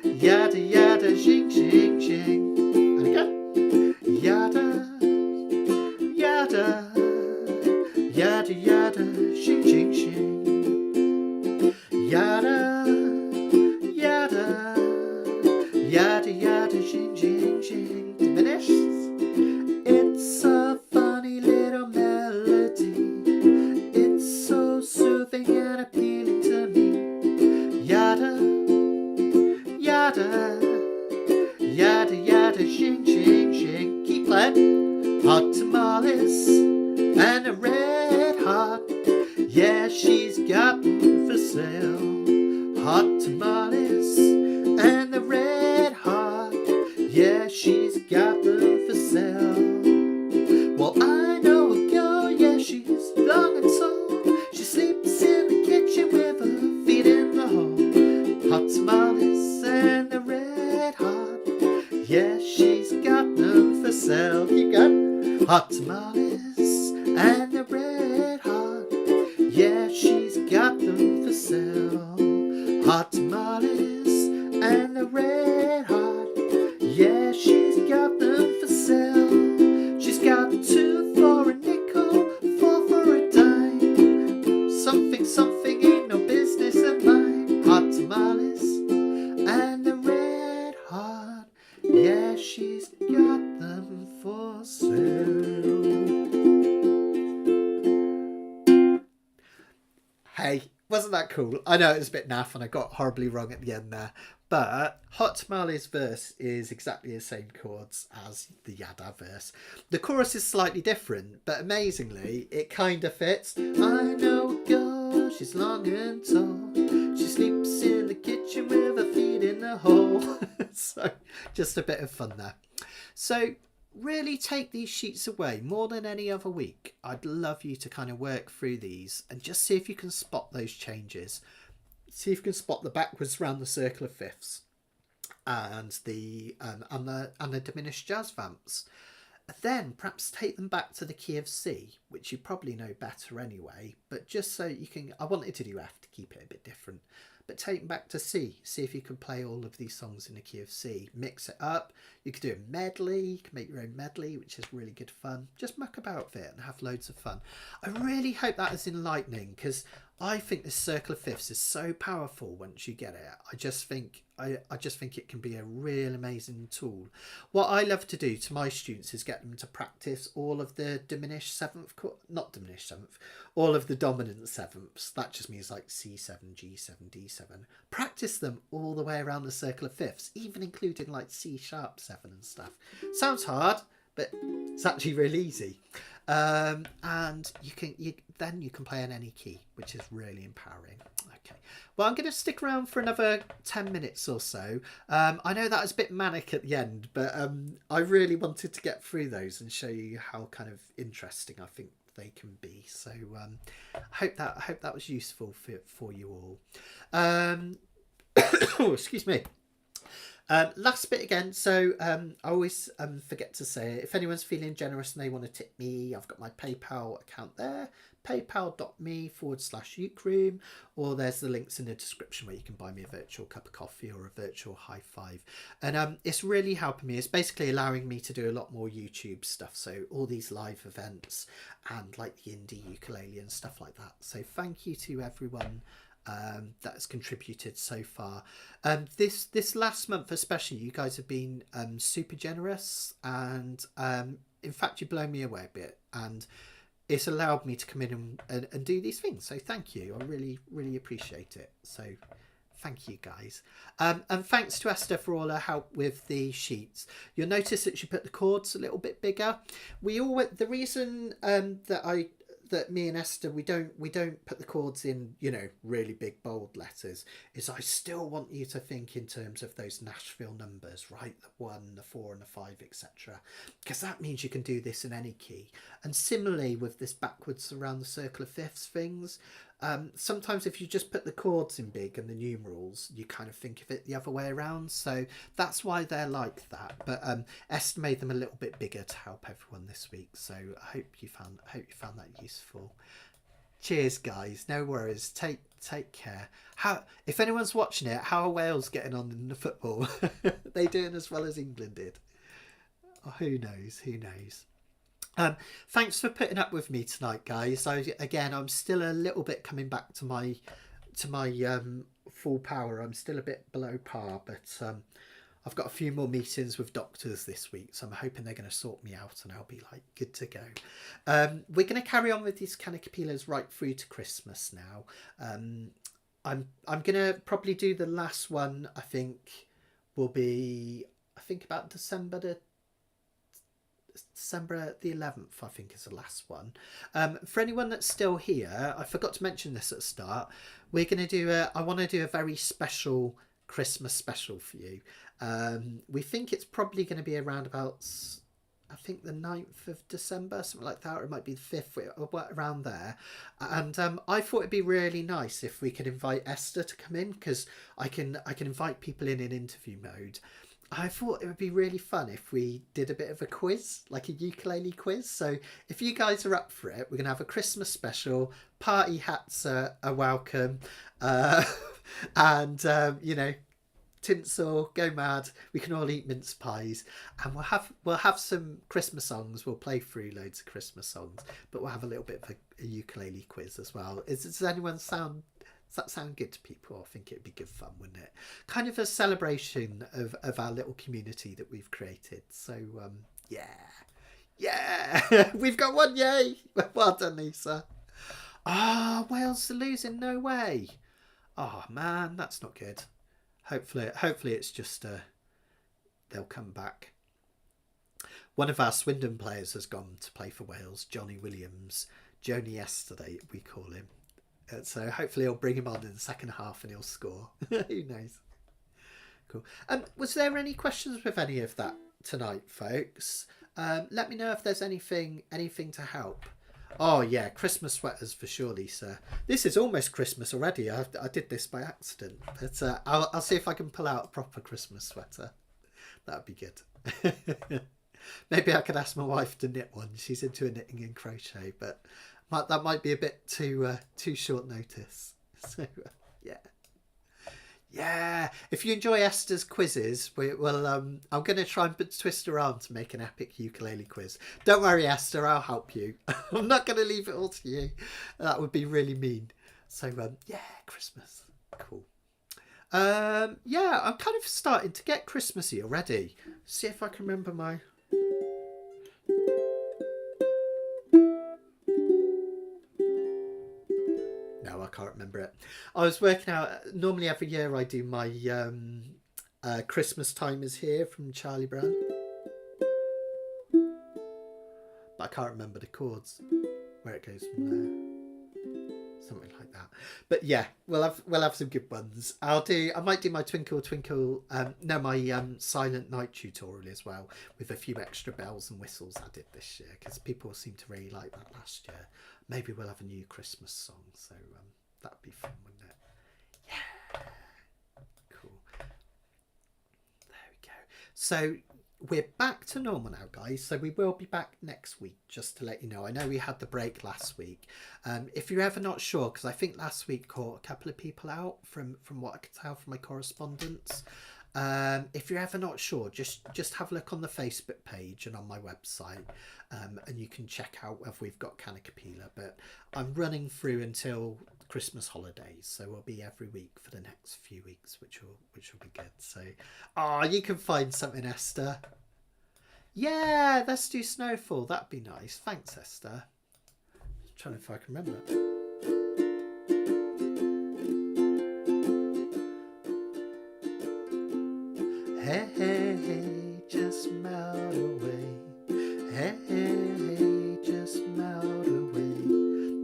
yada yada shing shing shing. And again. Yada yada, yada, yada, shing, shing, shing. Yada, yada, yada, yada, shing, shing, shing. Diminished. It's a funny little melody. It's so soothing and appealing to me. Yada, yada, yada, yada, shing, shing, shing. Keep playing. Hot tamales and a red heart. Yeah, she's got them for sale. Hot tamales and a red heart. Yeah, she's got them for sale. Well, I know a girl, yeah, she's long and tall. She sleeps in the kitchen with her feet in the hall. Hot tamales and a red heart. Yeah, she's got them for sale. Keep going. Hot tamales and a red heart. Yeah, she's got them for sale. Hot tamales and a red heart. Yeah, she's got them for sale. She's got 2 for a nickel, 4 for a dime. Something, something ain't no business of mine. Hot tamales and a red heart. Yeah, she's got them for sale. Hey, wasn't that cool? I know it was a bit naff and I got horribly wrong at the end there, but Hot Tamales verse is exactly the same chords as the Yada verse. The chorus is slightly different, but amazingly, it kind of fits. I know a girl, she's long and tall. She sleeps in the kitchen with her feet in the hole. So, just a bit of fun there. So, really take these sheets away more than any other week. I'd love you to kind of work through these and just see if you can spot those changes. See if you can spot the backwards round the circle of fifths and the diminished jazz vamps. Then perhaps take them back to the key of C, which you probably know better anyway, but just so you can, I wanted to do F to keep it a bit different, but take them back to C. See if you can play all of these songs in the key of C. Mix it up. You could do a medley. You can make your own medley, which is really good fun. Just muck about with it and have loads of fun. I really hope that is enlightening, because I think this circle of fifths is so powerful once you get it. I just think it can be a real amazing tool. What I love to do to my students is get them to practice all of the diminished seventh, not diminished seventh, all of the dominant sevenths. That just means like C7, G7, D7. Practice them all the way around the circle of fifths, even including like C sharp 7 and stuff. Sounds hard, but it's actually really easy. And then you can play on any key, which is really empowering. Okay, well, I'm going to stick around for another 10 minutes or so. I know that was a bit manic at the end, but I really wanted to get through those and show you how kind of interesting I think they can be. So I hope that was useful for you all. Oh, excuse me. Last bit again, so I always forget to say it. If anyone's feeling generous and they want to tip me, I've got my PayPal account there, paypal.me/ukeroom, or there's the links in the description where you can buy me a virtual cup of coffee or a virtual high five. And it's really helping me. It's basically allowing me to do a lot more YouTube stuff, so all these live events and like the indie ukulele and stuff like that. So thank you to everyone that has contributed so far. This last month especially, you guys have been super generous, and in fact you blow me away a bit, and it's allowed me to come in and do these things, so thank you. I really appreciate it. So thank you guys, and thanks to Esther for all her help with the sheets. You'll notice that she put the chords a little bit bigger. The reason that me and Esther, we don't put the chords in, really big bold letters, is I still want you to think in terms of those Nashville numbers, right? The 1, the 4 and the 5, etc. Because that means you can do this in any key. And similarly with this backwards around the circle of fifths things, sometimes if you just put the chords in big and the numerals, you kind of think of it the other way around. So that's why they're like that. But Esther made them a little bit bigger to help everyone this week. So I hope you found that useful. Cheers, guys. No worries. Take care. If anyone's watching it, how are Wales getting on in the football? Are they doing as well as England did? Oh, who knows? Thanks for putting up with me tonight, guys. I'm still a little bit coming back to my full power. I'm still a bit below par, but I've got a few more meetings with doctors this week, so I'm hoping they're going to sort me out and I'll be like good to go. We're going to carry on with these Kanikapilas right through to Christmas now. I'm going to probably do the last one. I think will be about December the 11th, I think, is the last one. For anyone that's still here, I forgot to mention this at the start. We're going to do I want to do a very special Christmas special for you. We think it's probably going to be around about, I think, the 9th of December, something like that, or it might be the 5th, or around there. And I thought it'd be really nice if we could invite Esther to come in, because I can invite people in interview mode. I thought it would be really fun if we did a bit of a quiz, like a ukulele quiz. So if you guys are up for it, we're going to have a Christmas special. Party hats are welcome. And, tinsel, go mad. We can all eat mince pies. And we'll have some Christmas songs. We'll play through loads of Christmas songs. But we'll have a little bit of a ukulele quiz as well. Does that sound good to people? I think it'd be good fun, wouldn't it? Kind of a celebration of our little community that we've created. So, yeah, we've got one, yay! Well done, Lisa. Wales are losing, no way. Oh, man, that's not good. Hopefully it's just, they'll come back. One of our Swindon players has gone to play for Wales, Johnny Williams. Joni yesterday, we call him. So hopefully I'll bring him on in the second half and he'll score. Who knows? Cool. Was there any questions with any of that tonight, folks? Let me know if there's anything to help. Oh yeah, Christmas sweaters for sure, Lisa. This is almost Christmas already. I did this by accident, but I'll see if I can pull out a proper Christmas sweater. That'd be good. Maybe I could ask my wife to knit one. She's into knitting and crochet, but that might be a bit too short notice. So yeah. Yeah, if you enjoy Esther's quizzes, I'm going to try and twist her arm to make an epic ukulele quiz. Don't worry, Esther, I'll help you. I'm not going to leave it all to you. That would be really mean. So, yeah, Christmas. Cool. Yeah, I'm kind of starting to get Christmassy already. See if I can remember my... No, I can't remember it. I was working out, normally every year I do my Christmas Time Is Here from Charlie Brown. But I can't remember the chords, where it goes from there. Something like that. But yeah, we'll have some good ones. I might do my Twinkle Twinkle, my Silent Night tutorial as well, with a few extra bells and whistles I did this year, because people seemed to really like that last year. Maybe we'll have a new Christmas song, so that'd be fun, wouldn't it? Yeah. Cool. There we go. So we're back to normal now, guys. So we will be back next week, just to let you know. I know we had the break last week. If you're ever not sure, because I think last week caught a couple of people out from what I could tell from my correspondence. If you're ever not sure, just have a look on the Facebook page and on my website, and you can check out if we've got Kanikapila. But I'm running through until Christmas holidays, so we'll be every week for the next few weeks, which will be good. So, you can find something, Esther. Yeah, let's do Snowfall. That'd be nice. Thanks, Esther. I'm trying to if I can remember it. Hey, hey, hey, just melt away. Hey, hey, hey, just melt away.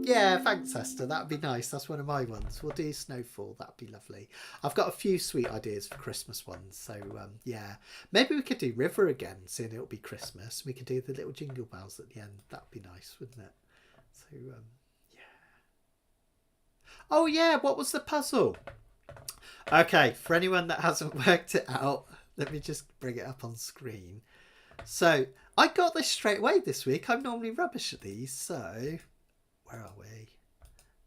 Yeah, thanks, Esther. That'd be nice. That's one of my ones. We'll do Snowfall. That'd be lovely. I've got a few sweet ideas for Christmas ones. So, yeah. Maybe we could do River again, seeing it'll be Christmas. We could do the little jingle bells at the end. That'd be nice, wouldn't it? So, yeah. Oh, yeah. What was the puzzle? Okay, for anyone that hasn't worked it out, let me just bring it up on screen. So, I got this straight away this week. I'm normally rubbish at these, so... Where are we?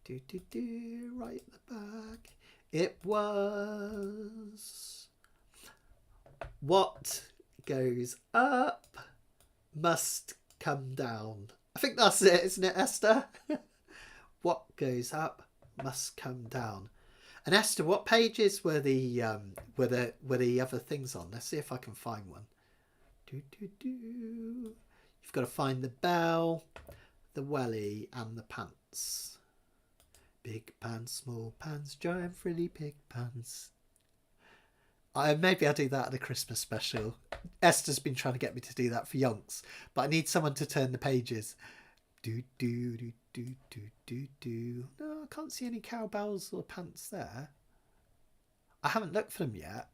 Right at the back. It was... What goes up must come down. I think that's it, isn't it, Esther? What goes up must come down. And Esther, what pages were the other things on? Let's see if I can find one. You've got to find the bell, the welly, and the pants. Big pants, small pants, giant frilly pig pants. Maybe I'll do that at a Christmas special. Esther's been trying to get me to do that for yonks, but I need someone to turn the pages. No, I can't see any cowbells or pants there. I haven't looked for them yet.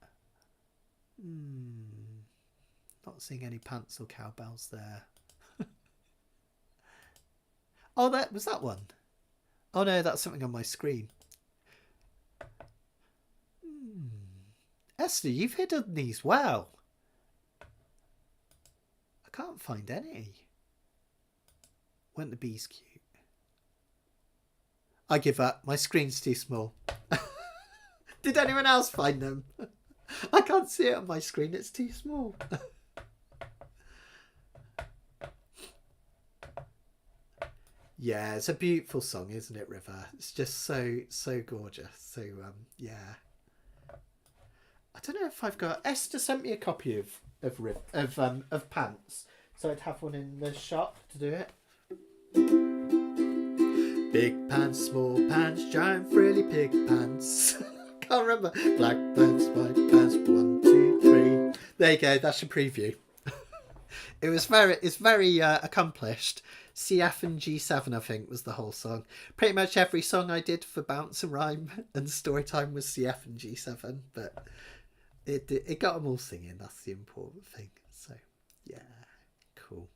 Not seeing any pants or cowbells there. Oh, that was that one. Oh no, that's something on my screen. Esther, you've hidden these well. I can't find any. Weren't the bees cute? I give up. My screen's too small. Did anyone else find them? I can't see it on my screen. It's too small. Yeah, it's a beautiful song, isn't it, River? It's just so gorgeous. So yeah. I don't know if I've got... Esther sent me a copy of Pants, so I'd have one in the shop to do it. Big pants, small pants, giant frilly pig pants. Can't remember. Black pants, white pants, 1, 2, 3. There you go. That's your preview. It's very accomplished. CF and G7, I think, was the whole song. Pretty much every song I did for Bounce and Rhyme and Storytime was CF and G7, but it got them all singing. That's the important thing. So, yeah, cool.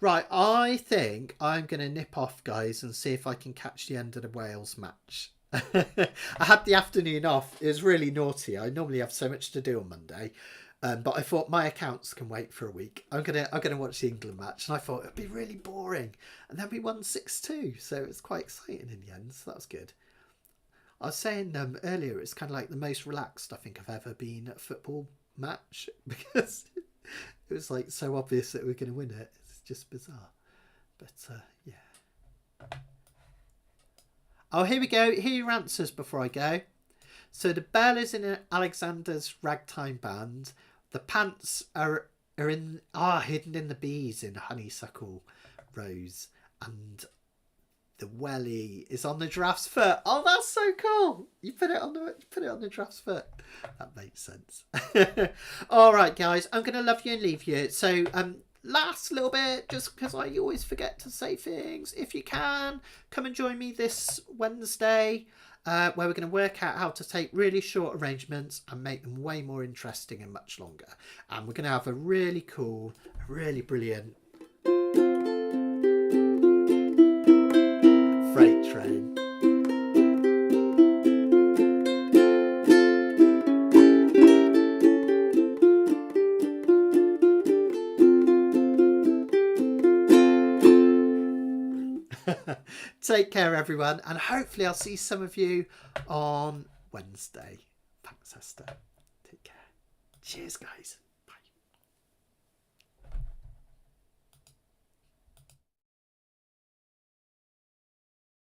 Right, I think I'm going to nip off, guys, and see if I can catch the end of the Wales match. I had the afternoon off. It was really naughty. I normally have so much to do on Monday. But I thought my accounts can wait for a week. I'm gonna watch the England match, and I thought it'd be really boring. And then we won 6-2, so it was quite exciting in the end. So that was good. I was saying earlier, it's kind of like the most relaxed I think I've ever been at a football match because it was like so obvious that we're going to win it. It's just bizarre. But yeah. Oh, here we go. Here are your answers before I go. So the bell is in Alexander's ragtime band. The pants are hidden in the bees in honeysuckle rose, and the welly is on the giraffe's foot. Oh, that's so cool! You put it on the giraffe's foot. That makes sense. All right, guys, I'm gonna love you and leave you. So last little bit, just because I always forget to say things. If you can, come and join me this Wednesday. Where we're going to work out how to take really short arrangements and make them way more interesting and much longer. And we're going to have a really cool, really brilliant freight train. Take care, everyone, and hopefully I'll see some of you on Wednesday. Thanks, Esther. Take care. Cheers, guys.